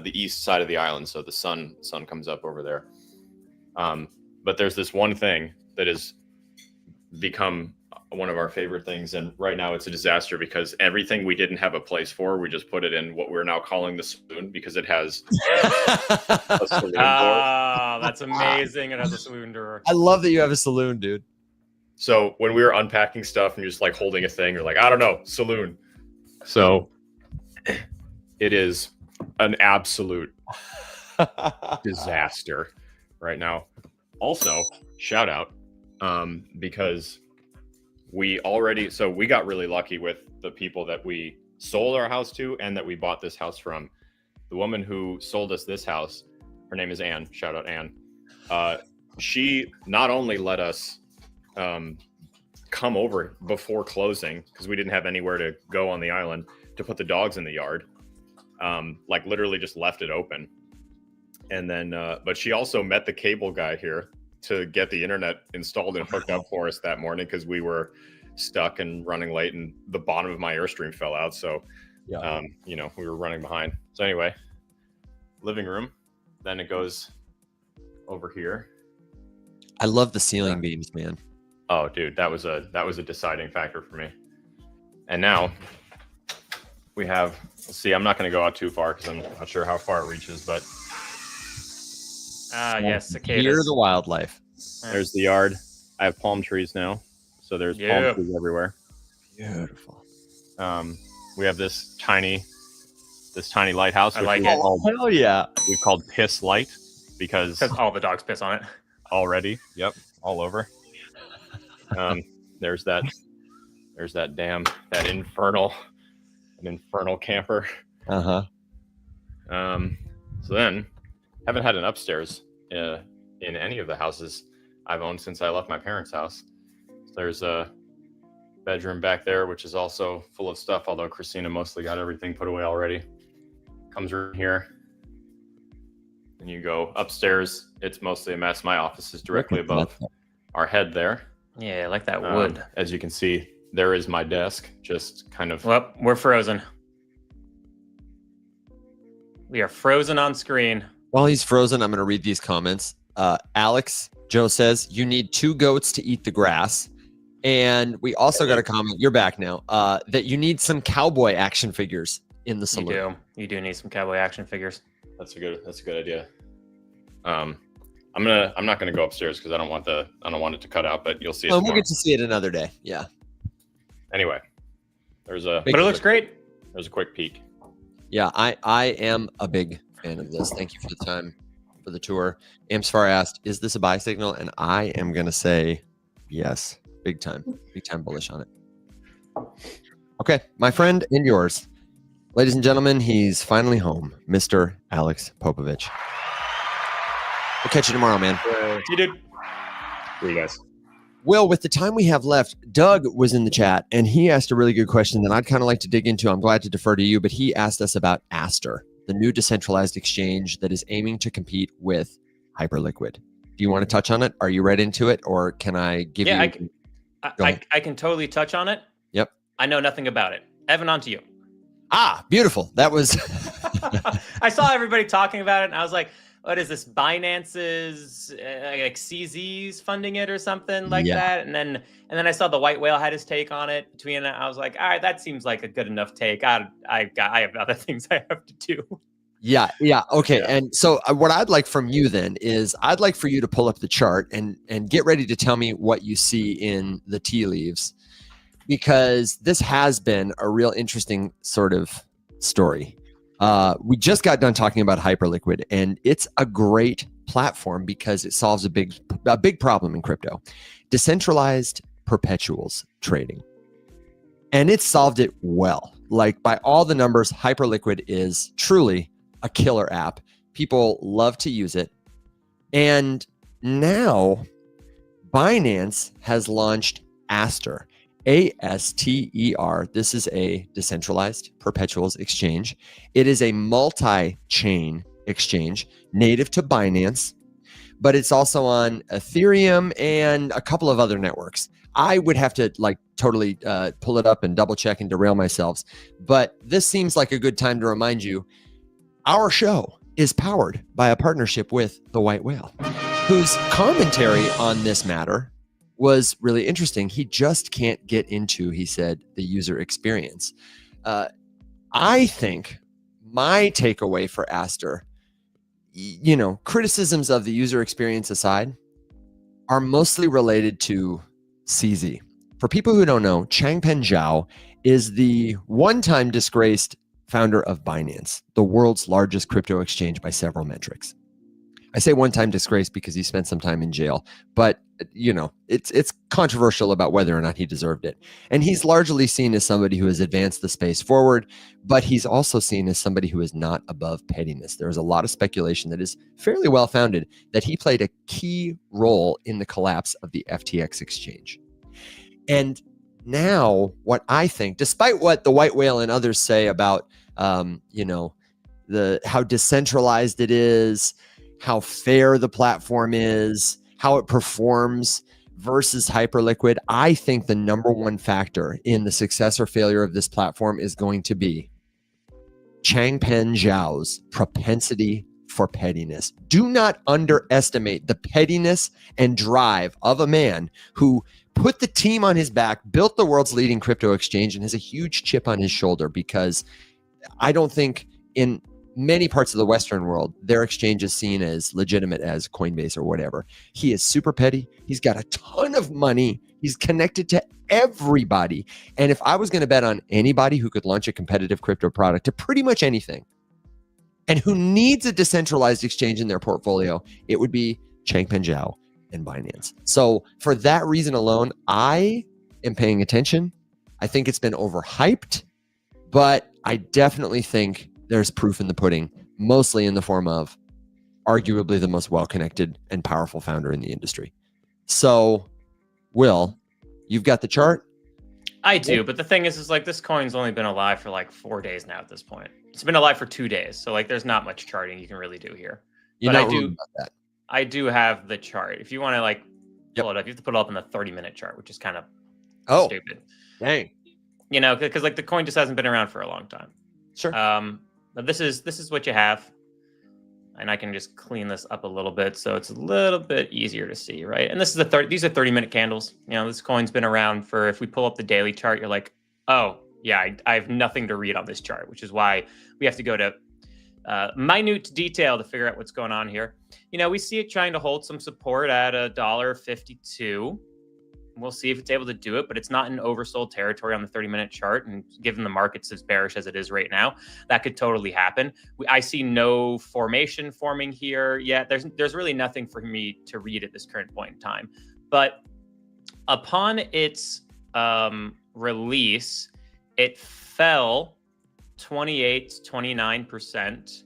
east side of the island, so the sun comes up over there. But there's this one thing that has become one of our favorite things, and right now it's a disaster because everything we didn't have a place for, we just put it in what we're now calling the saloon because it has a saloon door. That's amazing! It has a saloon door. I love that you have a saloon, dude. So when we were unpacking stuff and you're just like holding a thing, you're like, I don't know, saloon. So it is an absolute disaster right now. Also, shout out, because we got really lucky with the people that we sold our house to and that we bought this house from. The woman who sold us this house, her name is Anne. Shout out Anne. She not only let us come over before closing because we didn't have anywhere to go on the island to put the dogs in the yard, like literally just left it open. And then but she also met the cable guy here to get the internet installed and hooked up for us that morning because we were stuck and running late and the bottom of my Airstream fell out, so we were running behind. So anyway, living room, then it goes over here. I love the ceiling beams, man. Oh, dude, that was a deciding factor for me. And now we have. Let's see, I'm not going to go out too far because I'm not sure how far it reaches, but yes, cicadas. Hear the wildlife. There's the yard. I have palm trees now, so there's palm trees everywhere. Beautiful. We have this tiny lighthouse. I like it. Hell yeah! We've called Piss Light because all the dogs piss on it already. Yep, all over. There's that infernal camper. So then haven't had an upstairs in any of the houses I've owned since I left my parents' house. So there's a bedroom back there, which is also full of stuff, although Christina mostly got everything put away already. Comes right here. And you go upstairs, it's mostly a mess. My office is directly above our head there. Yeah, I like that wood. As you can see, there is my desk, just kind of... Well, we're frozen. We are frozen on screen. While he's frozen, I'm going to read these comments. Alex, Joe says, you need 2 goats to eat the grass. And we also got a comment, you're back now, that you need some cowboy action figures in the saloon. You do need some cowboy action figures. That's a good idea. I'm not gonna go upstairs because I don't want it to cut out, but you'll see it. We'll get to see it another day. Yeah. Anyway, but it looks great. There's a quick peek. Yeah, I am a big fan of this. Thank you for the time for the tour. Amsfar asked, is this a buy signal? And I am gonna say yes. Big time bullish on it. Okay, my friend and yours. Ladies and gentlemen, he's finally home, Mr. Alex Popovich. We'll catch you tomorrow, man. See you, dude. See you guys. Will, with the time we have left, Doug was in the chat, and he asked a really good question that I'd kind of like to dig into. I'm glad to defer to you, but he asked us about Aster, the new decentralized exchange that is aiming to compete with Hyperliquid. Do you want to touch on it? Are you read into it, or can I give you... I can totally touch on it. Yep. I know nothing about it. Evan, on to you. Ah, beautiful. That was... I saw everybody talking about it, and I was like, what is this? Binance's like CZ's funding it or something like that. And then I saw the White Whale had his take on it. Between it, I was like, all right, that seems like a good enough take. I have other things I have to do. Yeah. Okay. Yeah. And so what I'd like from you then is I'd like for you to pull up the chart and get ready to tell me what you see in the tea leaves, because this has been a real interesting sort of story. We just got done talking about Hyperliquid, and it's a great platform because it solves a big problem in crypto: decentralized perpetuals trading. And it solved it well. Like, by all the numbers, Hyperliquid is truly a killer app. People love to use it. And now Binance has launched Aster, ASTER. This is a decentralized perpetuals exchange. It is a multi-chain exchange native to Binance, but it's also on Ethereum and a couple of other networks. I would have to totally pull it up and double check and derail myself. But this seems like a good time to remind you, our show is powered by a partnership with the White Whale, whose commentary on this matter was really interesting. He just can't get into, he said, the user experience. I think my takeaway for Aster, criticisms of the user experience aside, are mostly related to CZ. For people who don't know, Changpeng Zhao is the one-time disgraced founder of Binance, the world's largest crypto exchange by several metrics. I say one-time disgrace because he spent some time in jail, but it's controversial about whether or not he deserved it. And he's largely seen as somebody who has advanced the space forward, but he's also seen as somebody who is not above pettiness. There is a lot of speculation that is fairly well-founded that he played a key role in the collapse of the FTX exchange. And now what I think, despite what the White Whale and others say about, how decentralized it is, how fair the platform is, how it performs versus Hyperliquid, I think the number one factor in the success or failure of this platform is going to be Changpeng Zhao's propensity for pettiness. Do not underestimate the pettiness and drive of a man who put the team on his back, built the world's leading crypto exchange, and has a huge chip on his shoulder, because I don't think in many parts of the Western world, their exchange is seen as legitimate as Coinbase or whatever. He is super petty. He's got a ton of money. He's connected to everybody. And if I was going to bet on anybody who could launch a competitive crypto product to pretty much anything, and who needs a decentralized exchange in their portfolio, it would be Changpeng Zhao and Binance. So for that reason alone, I am paying attention. I think it's been overhyped, but I definitely think there's proof in the pudding, mostly in the form of arguably the most well-connected and powerful founder in the industry. So, Will, you've got the chart? I do, but the thing is this coin's only been alive for 4 days now at this point. It's been alive for 2 days, so there's not much charting you can really do here. But I do have the chart. If you want to pull it up, you have to put it up in the 30-minute chart, which is kind of stupid. Dang. Because the coin just hasn't been around for a long time. Sure. But this is what you have. And I can just clean this up a little bit so it's a little bit easier to see, right? And this is these are 30-minute candles. You know, this coin's been around for, if we pull up the daily chart, you're like, oh, yeah, I have nothing to read on this chart, which is why we have to go to minute detail to figure out what's going on here. You know, we see it trying to hold some support at $1.52. We'll see if it's able to do it, but it's not in oversold territory on the 30-minute chart. And given the market's as bearish as it is right now, that could totally happen. I see no formation forming here yet. There's really nothing for me to read at this current point in time. But upon its release, it fell 29%.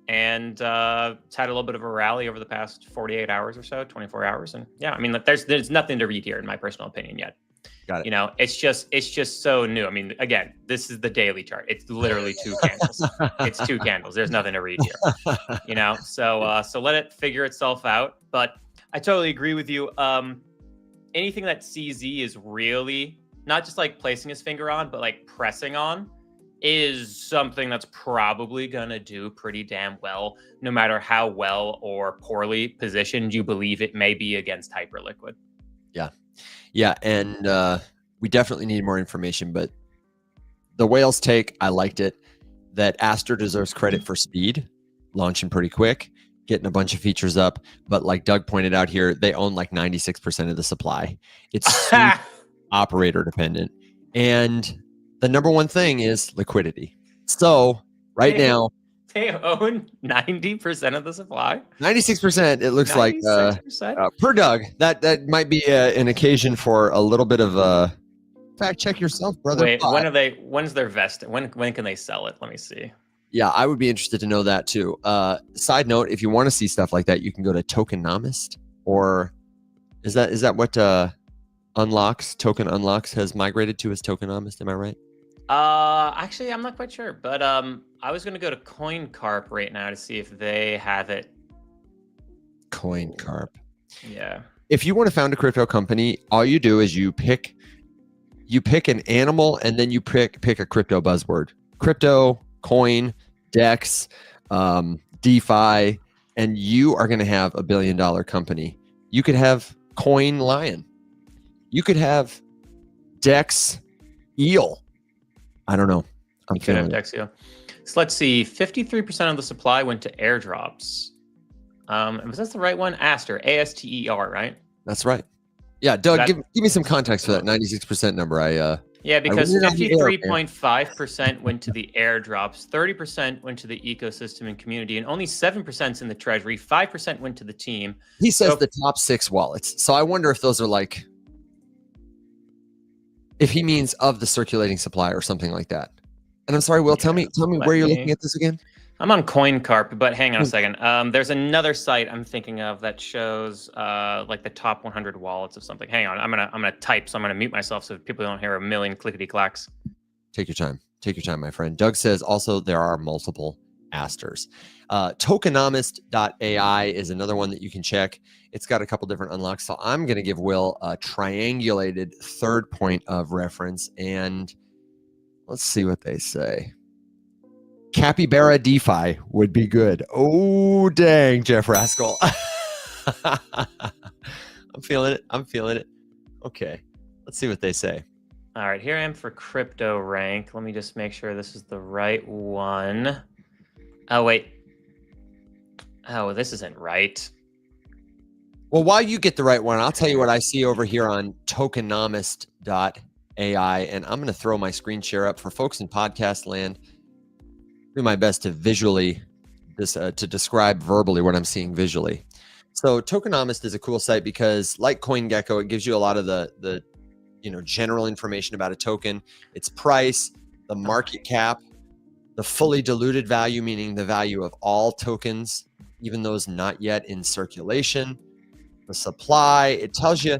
And it's had a little bit of a rally over the past 48 hours or so, 24 hours. And yeah, I mean, there's nothing to read here in my personal opinion yet. Got it. You know, it's just so new. I mean, again, this is the daily chart. It's literally 2 candles. It's 2 candles. There's nothing to read here. You know, so let it figure itself out. But I totally agree with you. Anything that CZ is really not just like placing his finger on, but like pressing on, is something that's probably going to do pretty damn well, no matter how well or poorly positioned you believe it may be against Hyperliquid. Yeah. And we definitely need more information, but the whale's take, I liked it, that Aster deserves credit for speed, launching pretty quick, getting a bunch of features up. But like Doug pointed out here, they own like 96% of the supply. It's operator dependent. And the number one thing is liquidity. So now they own 90% of the supply. 96%. It looks 96%? Like per Doug. That might be an occasion for a little bit of fact check yourself, brother. Wait, when's their vest? When can they sell it? Let me see. Yeah, I would be interested to know that too. Side note: if you want to see stuff like that, you can go to Tokenomist, or is that what Token Unlocks has migrated to as Tokenomist? Am I right? Actually, I'm not quite sure, but I was going to go to CoinCarp right now to see if they have it. CoinCarp. Yeah. If you want to found a crypto company, all you do is you pick an animal and then you pick a crypto buzzword: crypto, coin, DEX, DeFi, and you are going to have $1 billion company. You could have Coin Lion. You could have DEX Eel. I don't know. I'm feeling it. So let's see. 53% of the supply went to airdrops. Was that the right one? Aster, ASTER, right? That's right. Yeah, Doug, give me some context for that 96% number. Yeah, because 53.5% went to the airdrops, 30% went to the ecosystem and community, and only 7% is in the treasury. 5% went to the team. He says the top 6 wallets. So I wonder if those are like, if he means of the circulating supply or something like that. And I'm sorry, Will, tell me where you're looking at this again. I'm on CoinCarp, but hang on a second. There's another site I'm thinking of that shows like the top 100 wallets of something. Hang on, I'm gonna type, so I'm gonna mute myself so people don't hear a million clickety clacks. Take your time. Take your time, my friend. Doug says also there are multiple Asters. Tokenomist.ai is another one that you can check. It's got a couple different unlocks. So I'm going to give Will a triangulated third point of reference. And let's see what they say. Capybara DeFi would be good. Oh, dang, Jeff Rascal. I'm feeling it. Okay, let's see what they say. All right, here I am for crypto rank. Let me just make sure this is the right one. Oh, wait. Oh, this isn't right. Well, while you get the right one, I'll tell you what I see over here on tokenomist.ai. And I'm going to throw my screen share up for folks in podcast land. Do my best to visually to describe verbally what I'm seeing visually. So Tokenomist is a cool site because, like CoinGecko, it gives you a lot of the general information about a token, its price, the market cap, the fully diluted value, meaning the value of all tokens, even those not yet in circulation, the supply. It tells you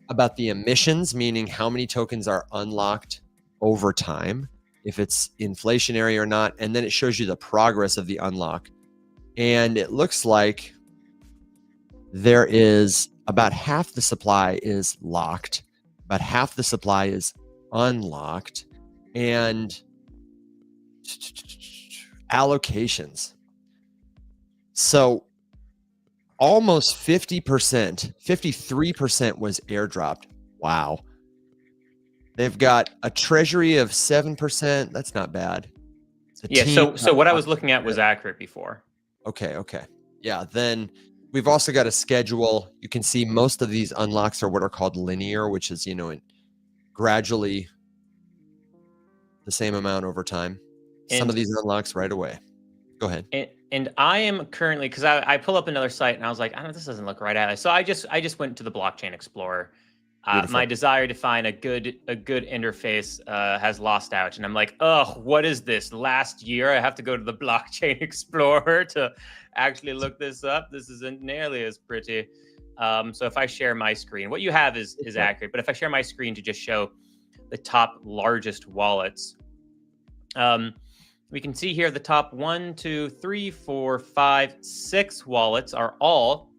about the emissions, meaning how many tokens are unlocked over time, if it's inflationary or not. And then it shows you the progress of the unlock. And it looks like there is about half the supply is locked, about half the supply is unlocked. And allocations. So almost 50%, 53% was airdropped. Wow. They've got a treasury of 7%. That's not bad. So what I was looking at was accurate before. Okay. Yeah, then we've also got a schedule. You can see most of these unlocks are what are called linear, which is, gradually the same amount over time. Some of these unlocks right away. Go ahead. And I am currently, because I pull up another site and I was like, this doesn't look right at it. So I just went to the Blockchain Explorer. My desire to find a good interface has lost out, and I'm like, what is this? Last year, I have to go to the Blockchain Explorer to actually look this up. This isn't nearly as pretty. So if I share my screen, what you have is accurate. But if I share my screen to just show the top largest wallets, we can see here the top 1, 2, 3, 4, 5, 6 wallets are all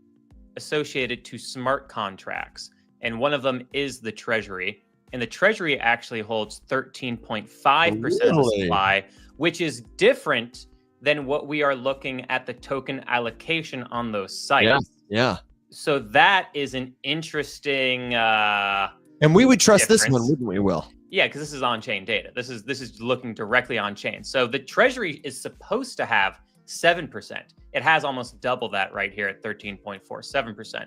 associated to smart contracts. And one of them is the Treasury. And the Treasury actually holds 13.5% of the supply, which is different than what we are looking at the token allocation on those sites. Yeah. So that is an interesting and we would trust difference. This one, wouldn't we, Will? Yeah, because this is on-chain data. This is looking directly on-chain. So the Treasury is supposed to have 7%. It has almost double that right here at 13.47%.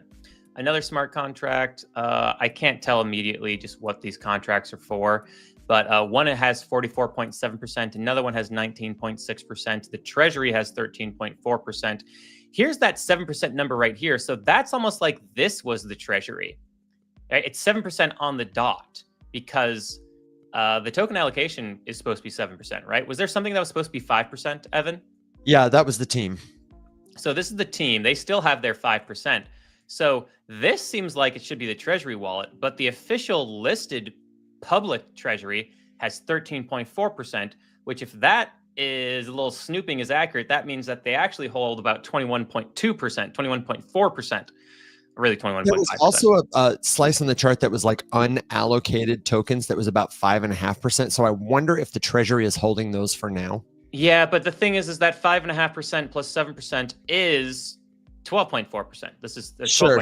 Another smart contract, I can't tell immediately just what these contracts are for, but one has 44.7%, another one has 19.6%, the Treasury has 13.4%. Here's that 7% number right here. So that's almost like this was the Treasury. It's 7% on the dot because the token allocation is supposed to be 7%, right? Was there something that was supposed to be 5%, Evan? Yeah, that was the team. So this is the team. They still have their 5%. So this seems like it should be the Treasury wallet, but the official listed public Treasury has 13.4%, which if that is a little snooping is accurate, that means that they actually hold about 21.2%, 21.4%, really 21.5%. There was also a slice on the chart that was like unallocated tokens that was about 5.5%. So I wonder if the Treasury is holding those for now. Yeah, but the thing is that 5.5% plus 7% is 12.4%. This is 12.5%. Sure.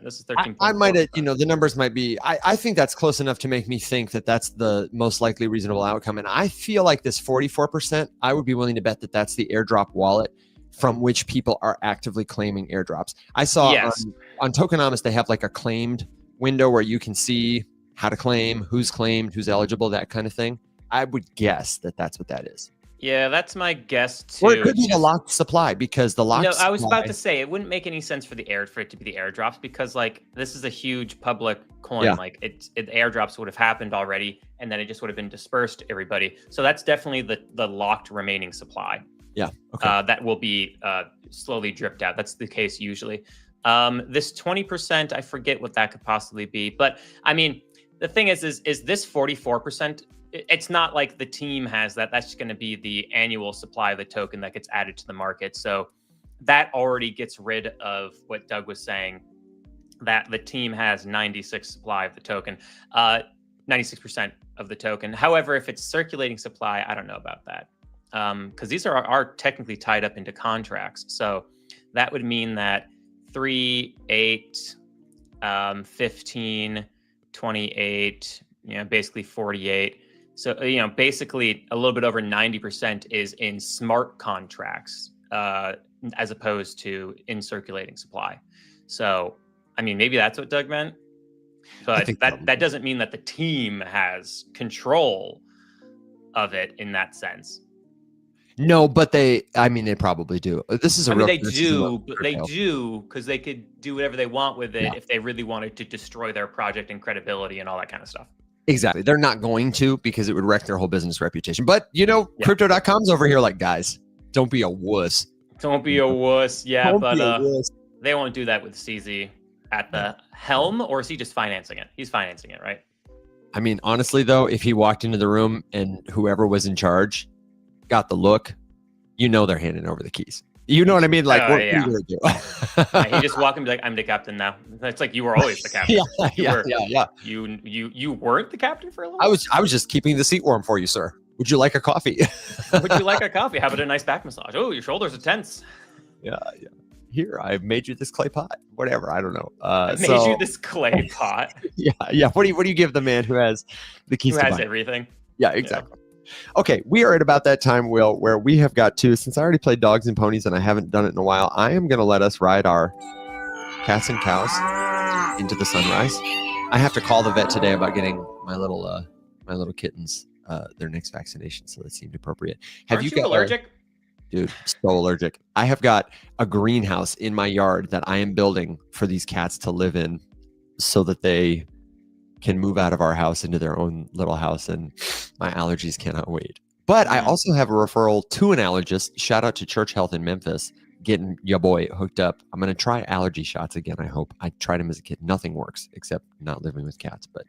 This is 13.4%. I might have, the numbers might be, I think that's close enough to make me think that that's the most likely reasonable outcome. And I feel like this 44%, I would be willing to bet that that's the airdrop wallet from which people are actively claiming airdrops. I saw on Tokenomics, they have like a claimed window where you can see how to claim, who's claimed, who's eligible, that kind of thing. I would guess that that's what that is. Yeah, that's my guess too. Or it could be the locked supply because the locked supply... I was about to say, it wouldn't make any sense for it to be the airdrops because like this is a huge public coin. Yeah. Like the airdrops would have happened already and then it just would have been dispersed to everybody. So that's definitely the locked remaining supply. Yeah. Okay. That will be slowly dripped out. That's the case usually. This 20%, I forget what that could possibly be. But I mean, the thing is this 44%? It's not like the team has that. That's going to be the annual supply of the token that gets added to the market. So that already gets rid of what Doug was saying, that the team has 96 supply of the token, 96% of the token. However, if it's circulating supply, I don't know about that because these are technically tied up into contracts. So that would mean that 3, 8, 15, 28, basically 48. So, basically a little bit over 90% is in smart contracts as opposed to in circulating supply. So, I mean, maybe that's what Doug meant, but that doesn't mean that the team has control of it in that sense. No, but they probably do. This is they do because they could do whatever they want with it if they really wanted to destroy their project and credibility and all that kind of stuff. Exactly. They're not going to because it would wreck their whole business reputation. But, Crypto.com's over here like, guys, don't be a wuss. Don't be a wuss. Yeah, but they won't do that with CZ at the helm, or is he just financing it? He's financing it, right? I mean, honestly, though, if he walked into the room and whoever was in charge got the look, they're handing over the keys. You know what I mean? Like, what are you going to do? He just walk and be like, I'm the captain now. It's like you were always the captain. Yeah. You weren't the captain for a little while? I was just keeping the seat warm for you, sir. Would you like a coffee? Would you like a coffee? How about a nice back massage? Oh, your shoulders are tense. Yeah. Here, I made you this clay pot. Whatever, I don't know. I made you this clay pot. Yeah. What do you give the man who has the keys? Who has everything? Yeah, exactly. Yeah. Okay, we are at about that time, Will, where we have got to, since I already played Dogs and Ponies and I haven't done it in a while, I am going to let us ride our cats and cows into the sunrise. I have to call the vet today about getting my little kittens their next vaccination, so that seemed appropriate. Aren't you allergic? Dude, so allergic. I have got a greenhouse in my yard that I am building for these cats to live in so that they can move out of our house into their own little house, and my allergies cannot wait. But I also have a referral to an allergist. Shout out to Church Health in Memphis, getting your boy hooked up. I'm going to try allergy shots again, I hope. I tried them as a kid. Nothing works except not living with cats, but,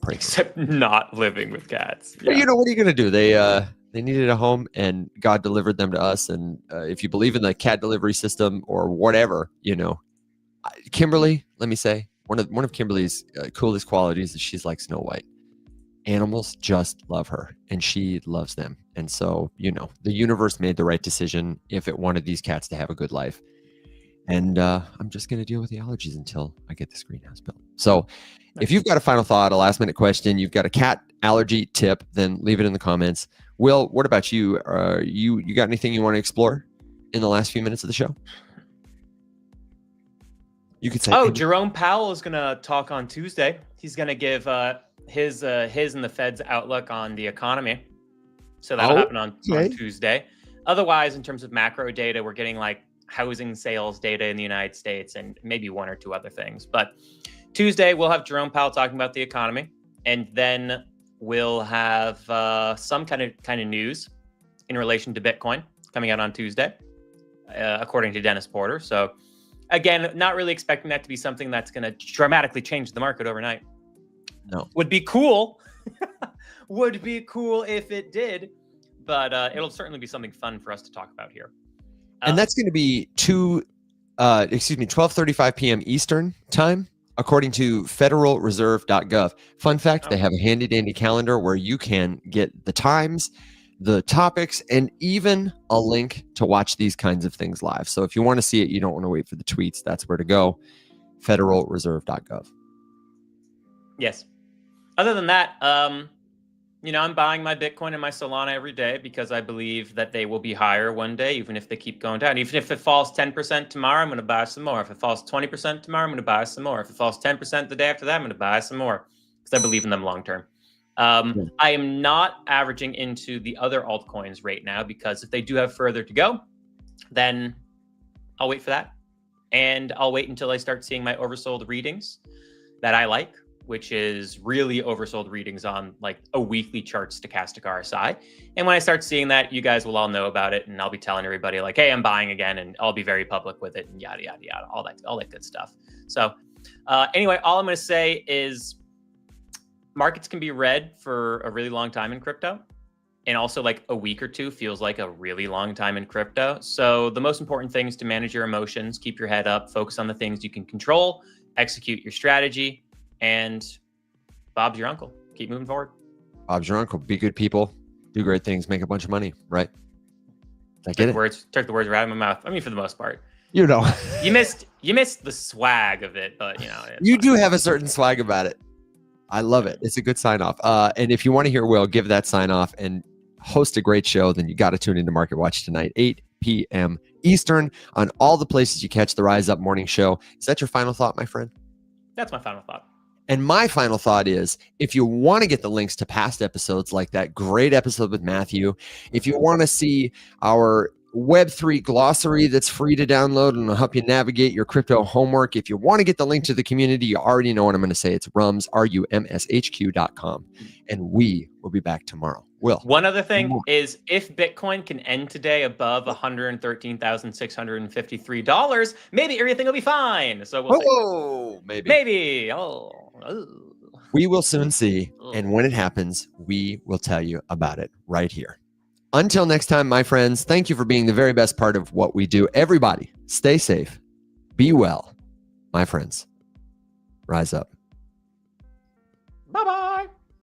pray. Except not living with cats. Yeah. But what are you going to do? They needed a home, and God delivered them to us. And if you believe in the cat delivery system or whatever, Kimberly, let me say, one of Kimberly's coolest qualities is she's like Snow White. Animals just love her, and she loves them. And so, the universe made the right decision if it wanted these cats to have a good life. And I'm just going to deal with the allergies until I get this greenhouse built. So if you've got a final thought, a last minute question, you've got a cat allergy tip, then leave it in the comments. Will, what about you? You got anything you want to explore in the last few minutes of the show? You could say. Oh, Jerome Powell is going to talk on Tuesday. He's going to give his and the Fed's outlook on the economy. So that'll happen on Tuesday. Otherwise, in terms of macro data, we're getting like housing sales data in the United States and maybe one or two other things. But Tuesday, we'll have Jerome Powell talking about the economy, and then we'll have some kind of news in relation to Bitcoin coming out on Tuesday, according to Dennis Porter. So again, not really expecting that to be something that's going to dramatically change the market overnight. No. Would be cool. Would be cool if it did, but it'll certainly be something fun for us to talk about here. And that's going to be 12:35 p.m. Eastern time, according to federalreserve.gov. Fun fact, they have a handy dandy calendar where you can get the times, the topics, and even a link to watch these kinds of things live. So if you want to see it, you don't want to wait for the tweets. That's where to go. federalreserve.gov. Yes. Other than that, I'm buying my Bitcoin and my Solana every day because I believe that they will be higher one day, even if they keep going down. Even if it falls 10% tomorrow, I'm going to buy some more. If it falls 20% tomorrow, I'm going to buy some more. If it falls 10% the day after that, I'm going to buy some more because I believe in them long term. I am not averaging into the other altcoins right now because if they do have further to go, then I'll wait for that. And I'll wait until I start seeing my oversold readings that I like, which is really oversold readings on like a weekly chart stochastic RSI. And when I start seeing that, you guys will all know about it, and I'll be telling everybody like, hey, I'm buying again, and I'll be very public with it, and yada, yada, yada, all that good stuff. So anyway, all I'm going to say is markets can be red for a really long time in crypto. And also like a week or two feels like a really long time in crypto. So the most important thing is to manage your emotions, keep your head up, focus on the things you can control, execute your strategy. And Bob's your uncle. Keep moving forward. Bob's your uncle. Be good people. Do great things. Make a bunch of money. Right? I get it. Took the words right out of my mouth. I mean, for the most part. You missed the swag of it, but you do have a certain swag about it. I love it. It's a good sign off. And if you want to hear Will give that sign off and host a great show, then you got to tune into Market Watch tonight, 8 p.m. Eastern, on all the places you catch the Rise Up morning show. Is that your final thought, my friend? That's my final thought. And my final thought is, if you want to get the links to past episodes like that great episode with Matthew, if you want to see our Web3 glossary that's free to download and will help you navigate your crypto homework, if you want to get the link to the community, you already know what I'm going to say. It's rumshq.com. And we will be back tomorrow. Will. One other thing is, if Bitcoin can end today above $113,653, maybe everything will be fine. So we'll see. Maybe. We will soon see. And when it happens, we will tell you about it right here. Until next time, my friends, thank you for being the very best part of what we do. Everybody, stay safe. Be well. My friends, rise up. Bye-bye.